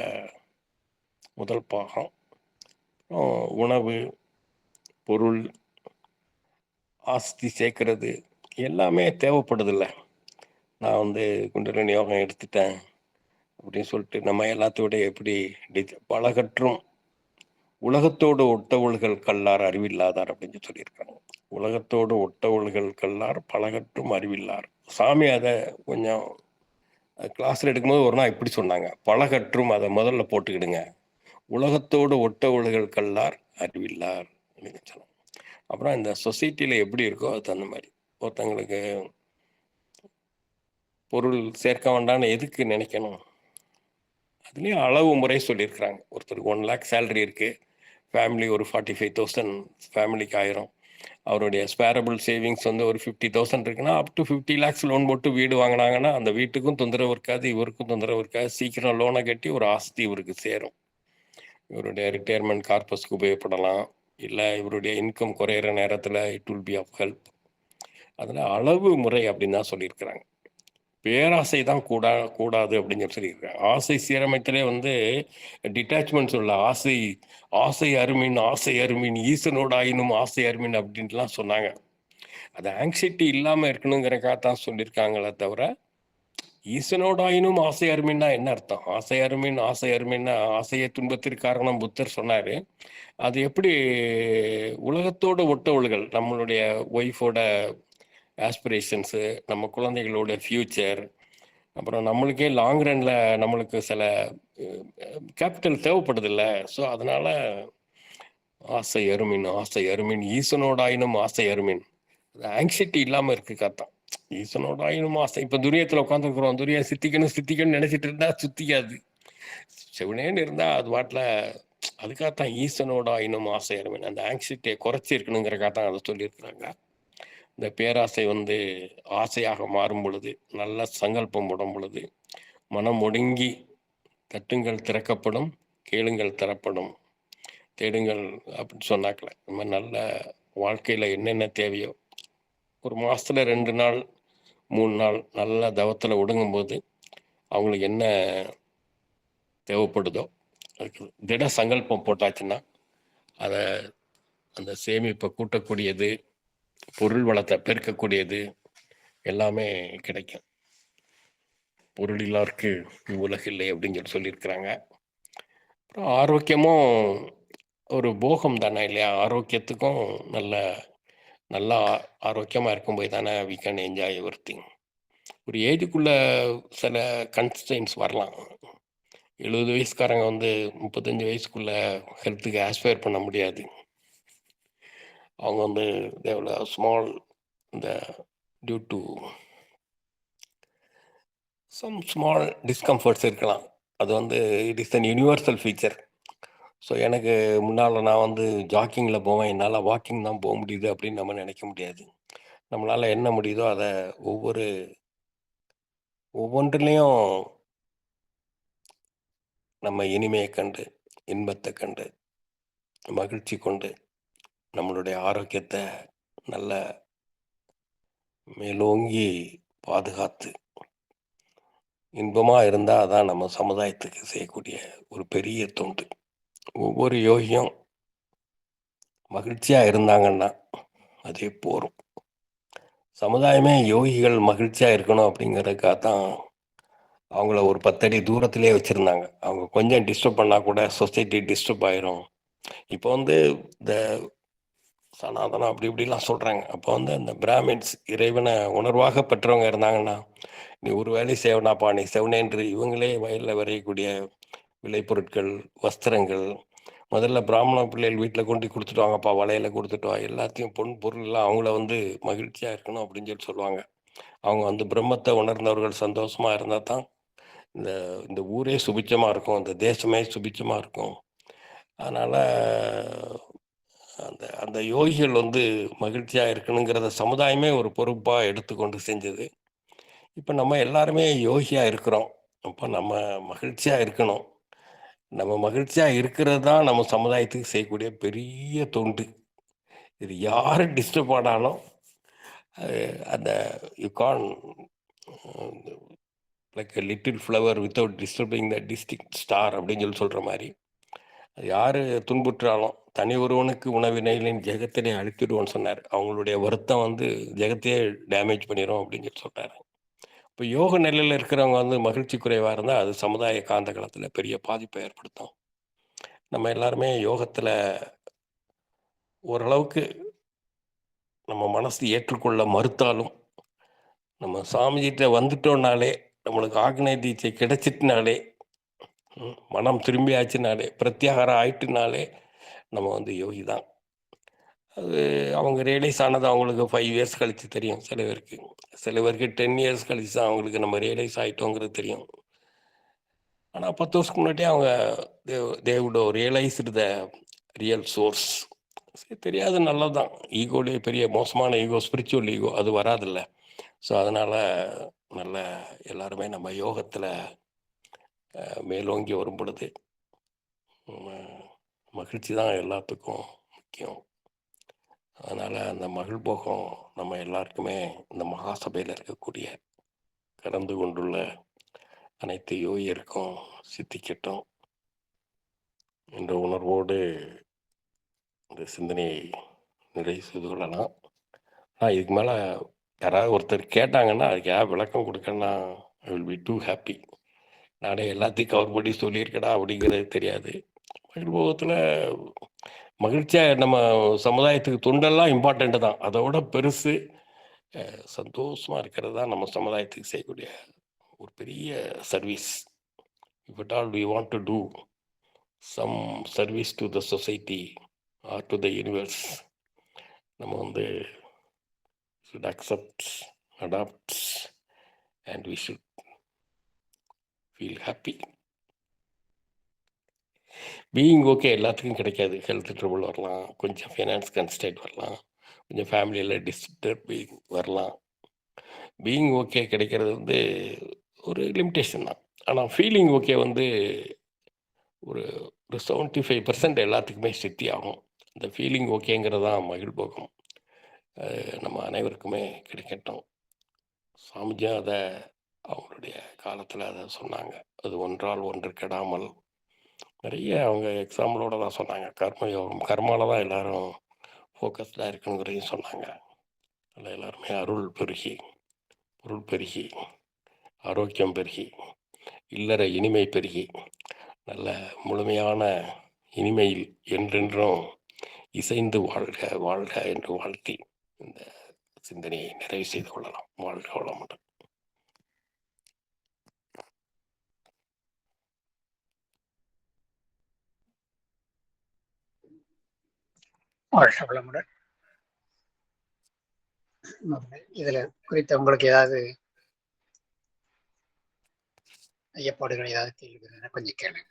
Speaker 2: முதல் பாகம். உணவு, பொருள், ஆஸ்தி சேர்க்கறது எல்லாமே தேவைப்படுதில்ல. நான் குண்டலினி யோகம் எடுத்துட்டேன் அப்படின்னு சொல்லிட்டு நம்ம எல்லாத்தோடைய எப்படி பலகற்றும் உலகத்தோடு ஒட்டவுள்கள் கல்லார் அறிவில்லாதார் அப்படின்னு சொல்லியிருக்காங்க. உலகத்தோடு ஒட்டவுள்கள் கல்லார் பலகற்றும் அறிவில்லார். சாமி அதை கொஞ்சம் கிளாஸில் எடுக்கும்போது ஒரு நாள் இப்படி சொன்னாங்க, பலகற்றும் அதை முதல்ல போட்டுக்கிடுங்க, உலகத்தோடு ஒட்டவுள்கள் கல்லார் அறிவில்லார் அப்படின்னு சொன்னாங்க. அப்புறம் இந்த சொசைட்டியில் எப்படி இருக்கோ அது தகுந்த மாதிரி ஒருத்தங்களுக்கு பொருள் சேர்க்க வேண்டாம்னு எதுக்கு நினைக்கணும், அதுலேயும் அளவு முறை சொல்லியிருக்கிறாங்க. ஒருத்தருக்கு 1 lakh சேலரி இருக்குது, ஃபேமிலி ஒரு 45,000 ஃபேமிலிக்கு ஆயிரும். அவருடைய ஸ்பேரபிள் சேவிங்ஸ் ஒரு 50,000 இருக்குன்னா அப் டு 50 lakhs லோன் போட்டு வீடு வாங்கினாங்கன்னா அந்த வீட்டுக்கும் தொந்தரவு இருக்காது, இவருக்கும் தொந்தரவு இருக்காது. சீக்கிரம் லோனை கட்டி ஒரு ஆஸ்தி இவருக்கு சேரும். இவருடைய ரிட்டையர்மெண்ட் கார்பஸ்க்கு உபயோகப்படலாம், இல்லை இவருடைய இன்கம் குறையிற நேரத்தில் it will be of help. அதில் அளவு முறை அப்படின்னு தான் சொல்லியிருக்கிறாங்க. பேராசை தான் கூடாது அப்படின்னு சொல்லியிருக்காங்க. ஆசை சீரமைத்திலே டிட்டாச்மெண்ட் சொல்ல, ஆசை அருமின் ஈசனோட ஆயினும் ஆசை அருமின் அப்படின்ட்டுலாம் சொன்னாங்க. அது ஆங்ஸைட்டி இல்லாமல் இருக்கணுங்கிறக்காக தான் சொல்லியிருக்காங்களே தவிர, ஈசனோட ஆயினும் ஆசை அருமின்னா என்ன அர்த்தம்? ஆசை அருமின்னா ஆசையை துன்பத்திற்கு காரணம் புத்தர் சொன்னார். அது எப்படி உலகத்தோட ஒட்டவுள்கள், நம்மளுடைய ஒய்ஃபோட ஆஸ்பிரேஷன்ஸு, நம்ம குழந்தைகளோட ஃப்யூச்சர், அப்புறம் நம்மளுக்கே லாங் ரன்னில் நம்மளுக்கு சில கேபிட்டல் தேவைப்படுதில்ல. ஸோ அதனால் ஆசை அருமின் ஈசனோட ஆயினும் ஆசை அருமின், அது ஆங்ஸைட்டி இல்லாமல் இருக்குக்காத்தான். ஈசனோட ஆயினும் ஆசை. இப்போ துரியத்தில் உட்காந்துருக்குறோம், துரியம் சித்திக்கணும்னு நினச்சிட்டு இருந்தால் சுத்திக்காது. செவனேன்னு இருந்தால் அது வாட்டில். அதுக்காகத்தான் ஈசனோட ஆயினும் ஆசை அருமின், அந்த ஆங்ஸைட்டியை குறைச்சி இருக்கணுங்கிறக்காகத்தான் அதை சொல்லியிருக்கிறாங்க. இந்த பேராசை ஆசையாக மாறும் பொழுது, நல்ல சங்கல்பம் போடும் பொழுது, மனம் ஒடுங்கி தட்டுங்கள் திறக்கப்படும், கேளுங்கள் தரப்படும், தேடுங்கள் அப்படின்னு சொன்னாக்கல. நம்ம நல்ல வாழ்க்கையில் என்னென்ன தேவையோ ஒரு மாதத்தில் 2 நாள் 3 நாள் நல்ல தவத்தில் ஒடுங்கும்போது அவங்களுக்கு என்ன தேவைப்படுதோ அதுக்கு திட சங்கல்பம் போட்டாச்சுன்னா அதை அந்த சேமிப்பை கூட்டக்கூடியது, பொருள் வளத்தை பெருக்கக்கூடியது எல்லாமே கிடைக்கும். பொருள் இல்லாருக்கு உலகில்லை அப்படின்னு சொல்லியிருக்கிறாங்க. அப்புறம் ஆரோக்கியமும் ஒரு போகம் தானே இல்லையா? ஆரோக்கியத்துக்கும் நல்லா ஆரோக்கியமாக இருக்கும்போது தானே we can enjoy everything. ஒரு ஏஜுக்குள்ளே சில கன்ஸ்டன்ஸ் வரலாம். 70 வயசுக்காரங்க 35 வயசுக்குள்ளே ஹெல்த்துக்கு ஆஸ்பயர் பண்ண முடியாது. அவங்க தேவல small due to some small discomforts இருக்கலாம். அது it is an universal feature. So எனக்கு முன்னால் நான் ஜாக்கிங்கில் போவேன், என்னால் வாக்கிங் தான் போக முடியுது அப்படின்னு நம்ம நினைக்க முடியாது. நம்மளால் என்ன முடியுதோ அதை ஒவ்வொன்றிலையும் நம்ம இனிமையை கண்டு, இன்பத்தை கண்டு, மகிழ்ச்சி கொண்டு நம்மளுடைய ஆரோக்கியத்தை நல்ல மேலோங்கி பாதுகாத்து இன்பமாக இருந்தால் அதான் நம்ம சமுதாயத்துக்கு செய்யக்கூடிய ஒரு பெரிய தொண்டு. ஒவ்வொரு யோகியும் மகிழ்ச்சியாக இருந்தாங்கன்னா அதே போரும். சமுதாயமே யோகிகள் மகிழ்ச்சியாக இருக்கணும் அப்படிங்கிறதுக்காக தான் அவங்கள ஒரு 10 அடி தூரத்திலே வச்சுருந்தாங்க. அவங்க கொஞ்சம் டிஸ்டர்ப் பண்ணால் கூட சொசைட்டி டிஸ்டர்ப் ஆயிரும். இப்போ இந்த சனாதனம் அப்படி இப்படிலாம் சொல்கிறாங்க. அப்போ அந்த பிராமின்ஸ் இறைவனை உணர்வாக பெற்றவங்க இருந்தாங்கன்னா, நீ ஒரு வேலை செய்வனாப்பா, நீ செவனேன்று இவங்களே வயலில் வரையக்கூடிய விளைபொருட்கள், வஸ்திரங்கள், முதல்ல பிராமண பிள்ளைகள் வீட்டில் கொண்டு கொடுத்துட்டு வாங்கப்பா, வலையில கொடுத்துட்டு வா, எல்லாத்தையும் பொன் பொருள்லாம் அவங்கள மகிழ்ச்சியாக இருக்கணும் அப்படின்னு சொல்லி சொல்லுவாங்க. அவங்க பிரம்மத்தை உணர்ந்தவர்கள் சந்தோஷமாக இருந்தால் தான் இந்த இந்த ஊரே சுபிச்சமாக இருக்கும், இந்த தேசமே சுபிச்சமாக இருக்கும். அதனால் அந்த அந்த யோகிகள் மகிழ்ச்சியாக இருக்கணுங்கிறத சமுதாயமே ஒரு பொறுப்பாக எடுத்துக்கொண்டு செஞ்சது. இப்போ நம்ம எல்லாருமே யோகியாக இருக்கிறோம். அப்போ நம்ம மகிழ்ச்சியாக இருக்கணும். நம்ம மகிழ்ச்சியாக இருக்கிறது தான் நம்ம சமுதாயத்துக்கு செய்யக்கூடிய பெரிய தொண்டு. இது யார் டிஸ்டர்ப் ஆனாலும் அந்த you can like a little flower without disturbing the district star அப்படின்னு சொல்லி சொல்கிற மாதிரி, யார் துன்புற்றாலும் தனி ஒருவனுக்கு உணவினைகளின் ஜெகத்தினை அழித்திடுவோன்னு சொன்னார். அவங்களுடைய வருத்தம் ஜெகத்தையே டேமேஜ் பண்ணிடும் அப்படின்னு சொல்லி சொல்கிறாரு. இப்போ யோக நிலையில் இருக்கிறவங்க மகிழ்ச்சி குறைவாக இருந்தால் அது சமுதாய காந்த காலத்தில் பெரிய பாதிப்பை ஏற்படுத்தும். நம்ம எல்லாருமே யோகத்தில் ஓரளவுக்கு நம்ம மனசு ஏற்றுக்கொள்ள மறுத்தாலும், நம்ம சாமிகிட்ட வந்துட்டோம்னாலே, நம்மளுக்கு ஆக்னை தீட்சை கிடைச்சிட்டுனாலே, மனம் திரும்பி ஆச்சுனாலே, பிரத்யாகாரம் ஆயிட்டுனாலே நம்ம யோகி தான். அது அவங்க ரியலைஸ் ஆனது அவங்களுக்கு 5 இயர்ஸ் கழித்து தெரியும் சில பேருக்கு. சில பேருக்கு 10 இயர்ஸ் கழிச்சு தான் அவங்களுக்கு நம்ம ரியலைஸ் ஆகிட்டோங்கிறது தெரியும். ஆனால் 10 வருஷத்துக்கு முன்னாடியே அவங்க they would realised the real source. சரி, தெரியாது, நல்லது தான். ஈகோலேயே பெரிய மோசமான ஈகோ ஸ்பிரிச்சுவல் ஈகோ அது வராதில்ல. ஸோ அதனால் நல்ல எல்லாருமே நம்ம யோகத்தில் மேலோங்கி வரும் பொழுது மகிழ்ச்சி தான் எல்லாத்துக்கும் முக்கியம். அதனால் அந்த மகிழ்போகம் நம்ம எல்லாருக்குமே இந்த மகாசபையில் இருக்கக்கூடிய கலந்து கொண்டுள்ள அனைத்து யோகியருக்கும் சித்திக்கட்டும் என்ற உணர்வோடு இந்த சிந்தனையை நிறைவு செய்து கொள்ளலாம். ஆனால் இதுக்கு மேலே யாராவது ஒருத்தர் கேட்டாங்கன்னா அதுக்கு யார் விளக்கம் கொடுக்கன்னா I will be too happy. நானே எல்லாத்தையும் கவர் பண்ணி சொல்லியிருக்கடா அப்படிங்கிறது தெரியாது. மகிழ்போகத்தில் மகிழ்ச்சியாக நம்ம சமுதாயத்துக்கு தொண்டெல்லாம் இம்பார்ட்டண்ட்டு தான். அதோட பெருசு சந்தோஷமாக இருக்கிறது தான் நம்ம சமுதாயத்துக்கு செய்யக்கூடிய ஒரு பெரிய service. If it all we want to do some service to the society or to the universe, நம்ம should accept, adapt, and we should feel happy. Being okay எல்லாத்துக்கும் கிடைக்காது. ஹெல்த் ட்ரபிள் வரலாம், கொஞ்சம் ஃபைனான்ஸ் கன்ஸ்டன்ட் வரலாம், கொஞ்சம் ஃபேமிலியில் disturbing வரலாம். Being okay கிடைக்கிறது ஒரு லிமிட்டேஷன் தான். ஆனால் ஃபீலிங் ஓகே ஒரு 75% எல்லாத்துக்குமே சித்தி ஆகும். அந்த ஃபீலிங் ஓகேங்கிறது தான் மகிழ்போகம். நம்ம அனைவருக்குமே கிடைக்கட்டும். சாமிஜியும் அதை அவங்களுடைய காலத்தில் அதை சொன்னாங்க. அது ஒன்றால் ஒன்று கெடாமல் நிறைய அவங்க எக்ஸாம்பிளோட தான் சொன்னாங்க. கர்மயோகம், கர்மாவில் தான் எல்லாரும் ஃபோக்கஸ்டாக இருக்கணுங்கிறதையும் சொன்னாங்க. அதில் எல்லாருமே அருள் பெருகி, பொருள் பெருகி, ஆரோக்கியம் பெருகி, இல்லற இனிமை பெருகி, நல்ல முழுமையான இனிமையில் என்றென்றும் இசைந்து வாழ்க வாழ்க என்று வாழ்த்தி இந்த சிந்தனையை நிறைவு செய்து கொள்ளலாம். வாழ்க வளமுடன்.
Speaker 3: வாழ்க வளமுடன். இதுல குறித்த உங்களுக்கு ஏதாவது ஐயப்பாடுகள் ஏதாவது கேள்வி கொஞ்சம் கேளுங்க.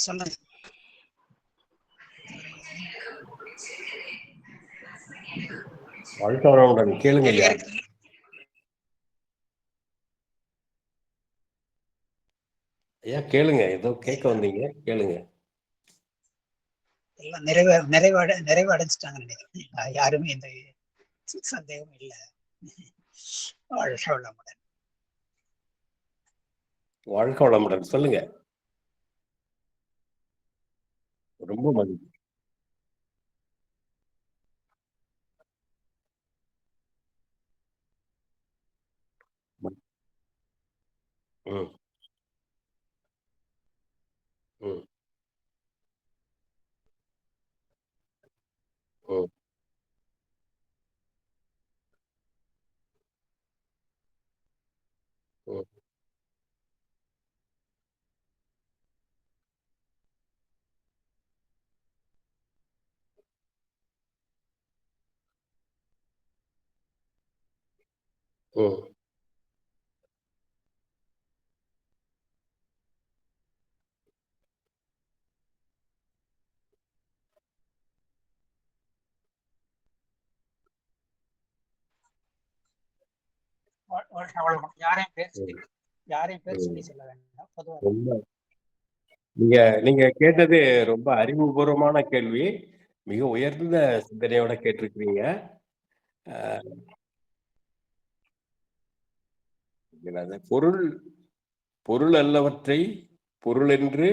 Speaker 3: சொல்லுங்க.
Speaker 2: வாழ்க்கை கேளுங்க ஐயா. ஐயா கேளுங்க, ஏதோ கேட்க வந்தீங்க, கேளுங்க.
Speaker 3: எல்லாம் நிறைவு அடைஞ்சிட்டாங்க நினைக்கிறேன். யாருமே எந்த சந்தேகமும் இல்லை. வாழ்க வளமுடன்.
Speaker 2: வாழ்க வளமுடன். சொல்லுங்க. ரொம்ப மகிழ்ச்சி. ம், ம், ம், ம், ம்.
Speaker 3: யாரையும் பேர் சொல்லி
Speaker 2: ம்,
Speaker 3: யாரையும் பேர்
Speaker 2: ம்.
Speaker 3: சொல்லி சொல்ல வேண்டாம். பொதுவாக
Speaker 2: ரொம்ப நீங்க நீங்க கேட்டது ரொம்ப அறிவுபூர்வமான கேள்வி. மிக உயர்ந்த சிந்தனையோட கேட்டிருக்கிறீங்க. என்னது பொருள் பொருள் அல்லவற்றை பொருளென்று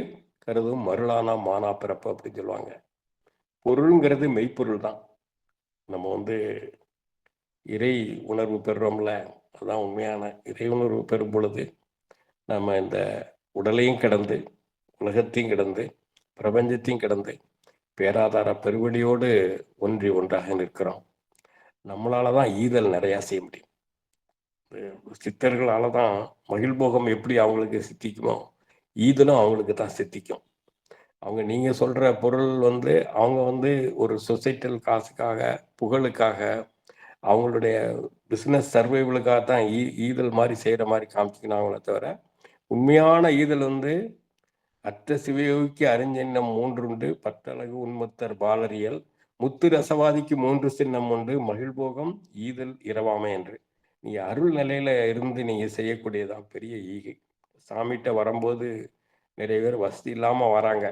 Speaker 2: கருதும் மருளானா மானா பிறப்பு அப்படின்னு சொல்லுவாங்க. பொருள்ங்கிறது மெய்ப்பொருள் தான். நம்ம வந்து இறை உணர்வு பெறுறோம்ல, அதுதான் உண்மையான இறை உணர்வு பெறும் பொழுது நம்ம இந்த உடலையும் கடந்து, உலகத்தையும் கடந்து, பிரபஞ்சத்தையும் கடந்து பேராதார பெருவெளியோடு ஒன்றி ஒன்றாக நிற்கிறோம். நம்மளால தான் ஈதல் நிறையா செய்ய முடியும். சித்தர்களால தான் மகிழ்போகம் எப்படி அவங்களுக்கு சித்திக்குமோ, ஈதலும் அவங்களுக்கு தான் சித்திக்கும். அவங்க நீங்க சொல்ற பொருள் வந்து அவங்க வந்து ஒரு சொசைட்டல் காசுக்காக, புகழுக்காக, அவங்களுடைய பிசினஸ் சர்வைவலுக்காக தான் ஈதல் மாதிரி செய்யற மாதிரி காமிச்சிக்கினாங்களே தவிர, உண்மையான ஈதல் வந்து அற்ற சிவயோகிக்கு அறிஞெண்ணம் மூன்றுண்டு பட்டழகு உண்மத்தர் பாலரியல் முத்து ரசவாதிக்கு மூன்று சின்னம் உண்டு மகிழ்போகம் ஈதல் இரவாமை என்று. நீங்க அருள் நிலையில இருந்து நீங்க செய்யக்கூடியதான் பெரிய ஈகை. சாமிகிட்ட வரும்போது நிறைய பேர் வசதி இல்லாம வராங்க,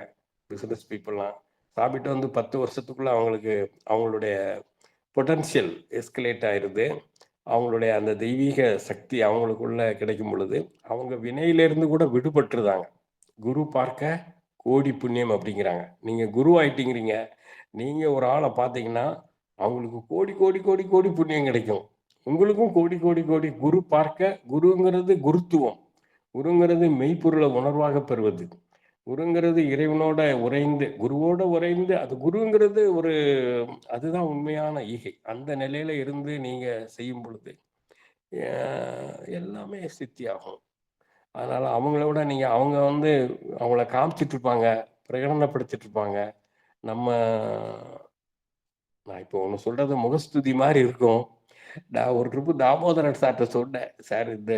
Speaker 2: பிசினஸ் பீப்புளெலாம். சாமிகிட்ட வந்து 10 வருஷத்துக்குள்ள அவங்களுக்கு அவங்களுடைய பொட்டன்ஷியல் எஸ்கலேட் ஆயிடுது. அவங்களுடைய அந்த தெய்வீக சக்தி அவங்களுக்குள்ள கிடைக்கும் பொழுது அவங்க வினையிலிருந்து கூட விடுபட்டுருதாங்க. குரு பார்க்க கோடி புண்ணியம் அப்படிங்கிறாங்க. நீங்க குரு ஆயிட்டீங்கிறீங்க. நீங்க ஒரு ஆளை பார்த்தீங்கன்னா அவங்களுக்கு கோடி கோடி கோடி கோடி புண்ணியம் கிடைக்கும். உங்களுக்கும் கோடி கோடி கோடி குரு பார்க்க. குருங்கிறது குருத்துவம். குருங்கிறது மெய்ப்பொருளை உணர்வாக பெறுவது. குருங்கிறது இறைவனோட உறைந்து, குருவோட உறைந்து, அது குருங்கிறது ஒரு அதுதான் உண்மையான ஈகை. அந்த நிலையில இருந்து நீங்க செய்யும் பொழுது எல்லாமே சித்தியாகும். அதனால அவங்கள விட நீங்க அவங்க வந்து அவங்கள காமிச்சிட்டு இருப்பாங்க, பிரகடனப்படுத்திட்டு இருப்பாங்க. நம்ம நான் இப்போ ஒண்ணு சொல்றது முகஸ்துதி மாரி இருக்கும். நான் ஒரு ட்ரிப்பு தாமோதரன் சார்ட்ட சொன்னேன். சார் இந்த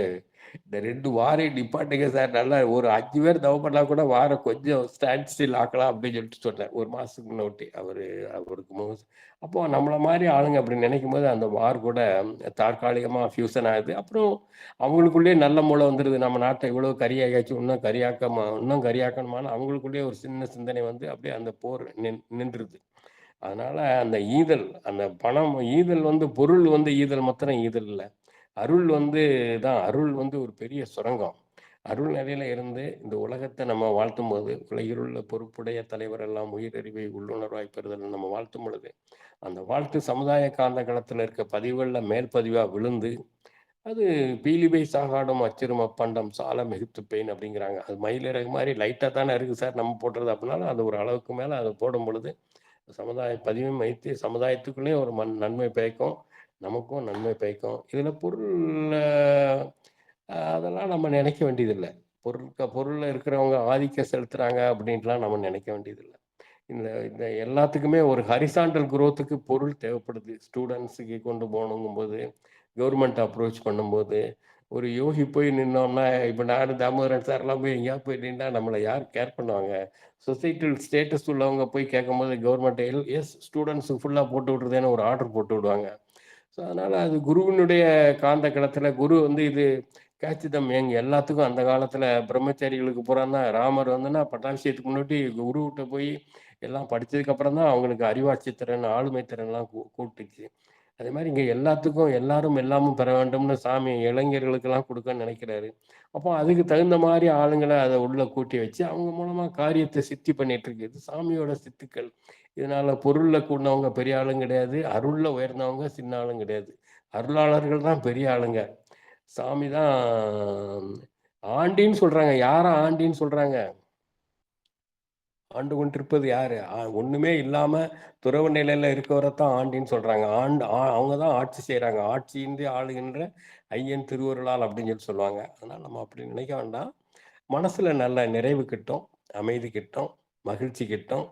Speaker 2: இந்த 2 வாரையும் நிப்பாட்டுங்க சார். நல்லா ஒரு 5 பேர் தவம் பண்ணா கூட வாரம் கொஞ்சம் ஸ்டாண்ட் ஸ்டில் ஆக்கலாம் அப்படின்னு சொல்லிட்டு சொன்னேன். 1 மாசத்துக்கு முன்னாடி. அவருக்கு அப்போ நம்மள மாரி ஆளுங்க அப்படி நினைக்கும்போது அந்த வார் கூட தற்காலிகமா ஃபியூசன் ஆகுது. அப்புறம் அவங்களுக்குள்ளேயே நல்ல மூளை வந்துருது. நம்ம நாட்டை இவ்வளவு கரியாயாச்சு, இன்னும் கரியாக்கணுமான்னு அவங்களுக்குள்ளேயே ஒரு சின்ன சிந்தனை வந்து அப்படியே அந்த போர் நின்றுது. அதனால அந்த ஈதல், அந்த பணம் ஈதல் வந்து பொருள் வந்து ஈதல் மாத்திரம் ஈதல் இல்ல. அருள் வந்து தான் அருள் வந்து ஒரு பெரிய சுரங்கம். அருள் நிலையில இருந்து இந்த உலகத்தை நம்ம வாழ்த்தும் போது, உலகிலுள்ள பொறுப்புடைய தலைவர் எல்லாம் உயிரறிவை உள்ளுணர்வாய் பெறுதல் நம்ம வாழ்த்தும் பொழுது, அந்த வாழ்த்து சமுதாய காந்த களத்துல இருக்க பதிவுகள்ல மேல் பதிவா விழுந்து, அது பீலிபை சாகாடும் அச்சிறும பண்டம் சால மிகுத்து பெயின் அப்படிங்கிறாங்க. அது மயிலிறகு மாதிரி லைட்டா தானே இருக்கு சார் நம்ம போடுறது அப்படின்னாலும், அது ஒரு அளவுக்கு மேல அதை போடும் பொழுது சமுதாய பதிவும் வைத்து சமுதாயத்துக்குள்ளேயும் ஒரு நன்மை பயக்கும், நமக்கும் நன்மை பயக்கும். இதுல பொருள் அதெல்லாம் நம்ம நினைக்க வேண்டியதில்லை. பொருள்ல இருக்கிறவங்க ஆதிக்கம் செலுத்துறாங்க அப்படின்ட்டுலாம் நம்ம நினைக்க வேண்டியதில்லை. இந்த இந்த எல்லாத்துக்குமே ஒரு ஹரிசாண்டல் குரோத்துக்கு பொருள் தேவைப்படுது. ஸ்டூடெண்ட்ஸுக்கு கொண்டு போகணுங்கும்போது, கவர்மெண்ட் அப்ரோச் பண்ணும்போது, ஒரு யோகி போய் நின்னோம்னா, இப்போ நான் தாமோதரன் சார்லாம் போய் எங்கேயாவது போய் நின்னா நம்மளை யார் கேர் பண்ணுவாங்க? சொசைட்டல் ஸ்டேட்டஸ் உள்ளவங்க போய் கேட்கும்போது கவர்மெண்ட் எஸ் ஸ்டூடெண்ட்ஸுக்கு ஃபுல்லாக போட்டு விட்றதேன்னு ஒரு ஆர்டர் போட்டு விடுவாங்க. ஸோ அதனால் அது குருவினுடைய காந்த களத்தில் குரு வந்து இது காட்சிதம் எங்க எல்லாத்துக்கும் அந்த காலத்தில் பிரம்மச்சாரிகளுக்கு பூரான்னா ராமர் வந்துன்னா பட்டாபிஷேகத்துக்கு முன்னாடி குருவிட்ட போய் எல்லாம் படிச்சதுக்கு அப்புறம் தான் அவங்களுக்கு அறிவாட்சி திறன், ஆளுமை திறன்லாம் கூட்டுச்சு. அதே மாதிரி இங்கே எல்லாத்துக்கும் எல்லாரும் எல்லாமும் பெற வேண்டும்னு சாமி இளைஞர்களுக்கெல்லாம் கொடுக்கன்னு நினைக்கிறாரு. அப்போ அதுக்கு தகுந்த மாதிரி ஆளுங்களை அதை உள்ள கூட்டி வச்சு அவங்க மூலமா காரியத்தை சித்தி பண்ணிட்டு இருக்கு. இது சாமியோட சித்துக்கள். இதனால பொருள்ல கூடினவங்க பெரிய ஆளும் கிடையாது, அருள்ல உயர்ந்தவங்க சின்ன ஆளும் கிடையாது. அருளாளர்கள் தான் பெரிய ஆளுங்க. சாமி தான் ஆண்டின்னு சொல்றாங்க. யாரா ஆண்டின்னு சொல்றாங்க? ஆண்டு கொண்டிருப்பது யாரு? ஒண்ணுமே இல்லாம துறவு நிலையில இருக்கவரைத்தான் ஆண்டின்னு சொல்றாங்க. அவங்க தான் ஆட்சி செய்யறாங்க. ஆட்சியின்றி ஆளுகின்ற ஐயன் திருவருளால் அப்படின்னு சொல்லுவாங்க. அதனால நம்ம அப்படி நினைக்க வேண்டாம். மனசுல நல்ல நிறைவு கிட்டும், அமைதி கிட்டும், மகிழ்ச்சி கிட்டும்.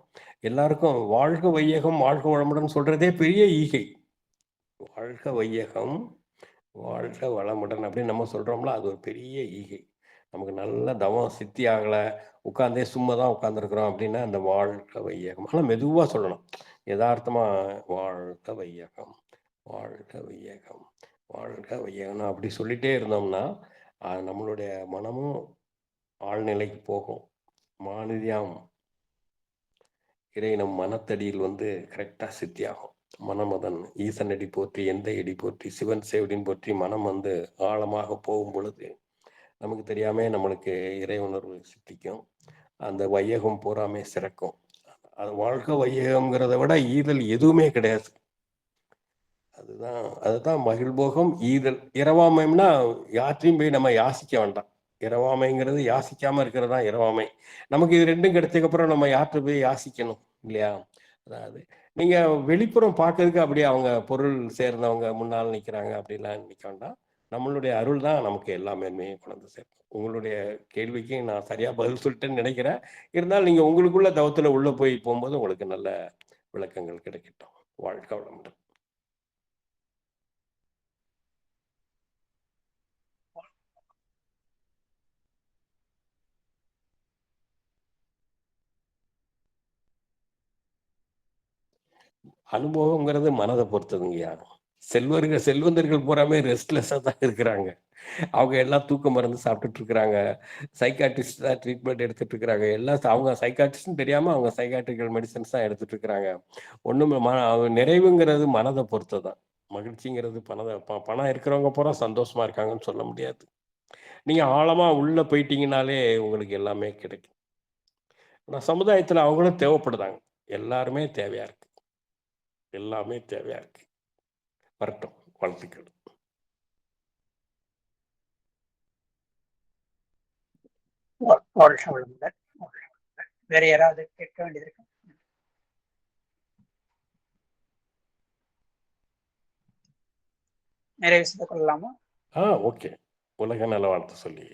Speaker 2: எல்லாருக்கும் வாழ்க வையகம், வாழ்க வளமுடன் சொல்றதே பெரிய ஈகை. வாழ்க வையகம், வாழ்க வளமுடன் அப்படின்னு நம்ம சொல்றோம்ல, அது ஒரு பெரிய ஈகை. நமக்கு நல்ல தவம் சித்தி ஆகலை, உட்காந்தே சும்மா தான் உட்காந்துருக்குறோம் அப்படின்னா அந்த வாழ்க வையகம். ஆனால் மெதுவாக சொல்லணும், யதார்த்தமாக வாழ்க வையகம், வாழ்க வையகம், வாழ்க வையகம் அப்படி சொல்லிட்டே இருந்தோம்னா நம்மளுடைய மனமும் ஆழ்நிலைக்கு போகும். மாநிதியாம் இறை நம் மனத்தடியில் கரெக்டாக சித்தியாகும். மனமதன் ஈசன் அடி போற்றி, எந்த அடி போற்றி, சிவன் சேவடின்னு போற்றி மனம் ஆழமாக போகும் பொழுது நமக்கு தெரியாம நம்மளுக்கு இறை உணர்வு சித்திக்கும். அந்த வையகம் பூராமே சிறக்கும். அது வாழ்க்கை வையகம்ங்கிறத விட ஈதல் எதுவுமே கிடையாது. அதுதான் மகிழ்போகம் ஈதல். இரவாமைன்னா யாற்றையும் போய் நம்ம யாசிக்க வேண்டாம். இரவாமைங்கிறது யாசிக்காம இருக்கிறது தான் இரவாமை. நமக்கு இது ரெண்டும் கிடைச்சதுக்கப்புறம் நம்ம யாற்றை போய் யாசிக்கணும் இல்லையா? அதாவது நீங்க வெளிப்புறம் பார்க்கறதுக்கு அப்படியே அவங்க பொருள் சேர்ந்தவங்க முன்னால் நிற்கிறாங்க அப்படிலாம் நினைக்க வேண்டாம். நம்மளுடைய அருள் தான் நமக்கு எல்லா மேன்மையும் கொண்டு சேர்க்கும். உங்களுடைய கேள்விக்கு நான் சரியா பதில் சொல்லிட்டேன்னு நினைக்கிறேன். இருந்தாலும் நீங்க உங்களுக்குள்ள தவத்துல உள்ள போய் போகும்போது உங்களுக்கு நல்ல விளக்கங்கள் கிடைக்கட்டும். வாழ்க வளமுடன். அனுபவங்கிறது மனதை பொறுத்ததுங்கய்யா. செல்வந்தர்கள் பூராமே ரெஸ்ட்லெஸ்ஸாக தான் இருக்கிறாங்க. அவங்க எல்லாம் தூக்க மருந்து சாப்பிட்டுட்டு இருக்கிறாங்க. சைக்காட்ரிஸ்ட் தான் ட்ரீட்மெண்ட் எடுத்துட்டு இருக்கிறாங்க. எல்லாம் அவங்க சைக்காட்ரிஸ்ட்னு தெரியாமல் அவங்க சைக்காட்ரிக்கல் மெடிசன்ஸ் தான் எடுத்துட்டு இருக்கிறாங்க. ஒன்றும் நிறைவுங்கிறது மனதை பொறுத்து தான். மகிழ்ச்சிங்கிறது பணம் இருக்கிறவங்க பூரா சந்தோஷமா இருக்காங்கன்னு சொல்ல முடியாது. நீங்கள் ஆழமாக உள்ளே போயிட்டீங்கனாலே உங்களுக்கு எல்லாமே கிடைக்கும். ஆனால் சமுதாயத்தில் அவங்களும் தேவைப்படுதாங்க. எல்லாருமே தேவையா இருக்கு. எல்லாமே தேவையா இருக்கு. வரட்டும். வாழ்த்துக்கள்.
Speaker 3: வேற யாராவது கேட்க வேண்டியது இருக்கு? நிறைவு செய்து கொள்ளலாமா?
Speaker 2: ஓகே. உலக நல வாழ்த்து சொல்லி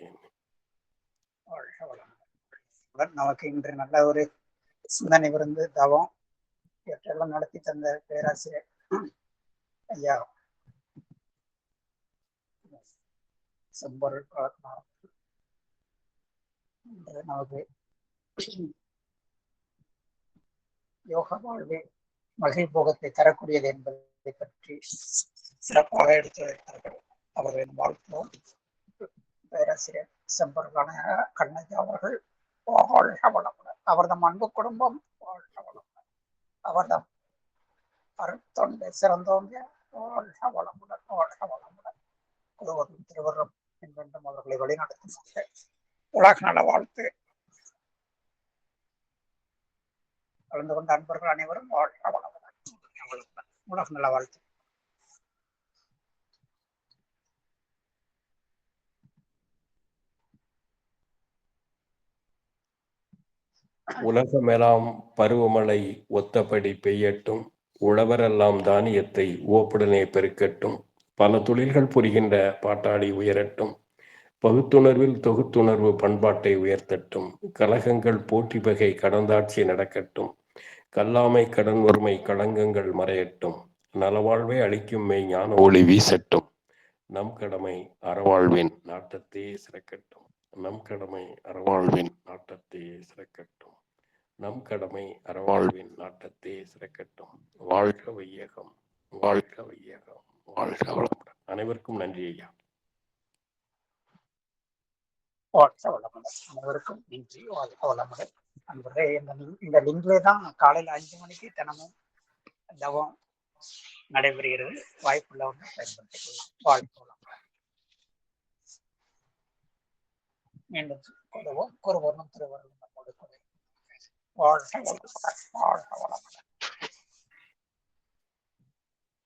Speaker 3: நமக்கு இன்று நல்ல ஒரு சிந்தனை விருந்து தவம் இவற்றெல்லாம் நடத்தி தந்த பேராசிரியர் ஐயா செம்பொருள் நமக்கு யோக வாழ்வு மகிழ்போகத்தை தரக்கூடியது என்பதை பற்றி சிறப்பாக எடுத்து வைத்தார்கள். அவர்களின் வாழ்த்துவோம். பேராசிரியர் செம்பொருளான கண்ணஜா அவர்கள் வாழ்க வளமுடன். அவர்தம் அன்பு குடும்பம் வாழ்க வளமுடன். அவர்தம் அருத்தொண்டு சிறந்தோங்க வாழ்க வளமுடன். வாழ்க வளமுடன். குருவரும் திருவரும் என்றென்றும் அவர்களை வழிநடத்தும் உலக நல வாழ்த்து. கலந்து கொண்ட அன்பர்கள் அனைவரும் வாழ்க வளமுடன். உலக நல வாழ்த்து.
Speaker 2: உலகமெல்லாம் பருவமழை ஒத்தபடி பெய்யட்டும். உழவரெல்லாம் தானியத்தை ஓப்புடனே பெருக்கட்டும். பல தொழில்கள் புரிகின்ற பாட்டாளி உயரட்டும். பகுத்துணர்வில் தொகுத்துணர்வு பண்பாட்டை உயர்த்தட்டும். கலகங்கள் போட்டி பகை கடந்தாட்சி நடக்கட்டும். கல்லாமை கடன் வறுமை களங்கங்கள் மறையட்டும். நலவாழ்வை அளிக்கும் மெய் ஞான ஒளி வீசட்டும். நம் கடமை அறவாழ்வின் நாட்டத்தே சிறக்கட்டும். நம் கடமை அறவாழ்வின் நாட்டத்தே சிறக்கட்டும். நம் கடமை அறவாழ்வின் நாட்டத்தே சிறக்கட்டும். வாழ்க வையகம், வாழ்க வையகம், வாழ்க வளமுடன். அனைவருக்கும் நன்றி ஐயா.
Speaker 3: வாழ்க வளமுடன். அனைவருக்கும் நன்றி. வாழ்க வளமுடன். அன்பர்களே, இந்த லிங்க்ல தான் காலையில் 5 மணிக்கு தினமும் தவம் நடைபெறுகிறது. வாய்ப்புள்ளவங்க பயன்படுத்திக் கொள்ளலாம். வாழ்க வளமுடன். மீண்டும் கூறுவோம். திருவருளும் நம்மோடு கூட. வாழ்க வளமுடன். வாழ்க வளமுடன்.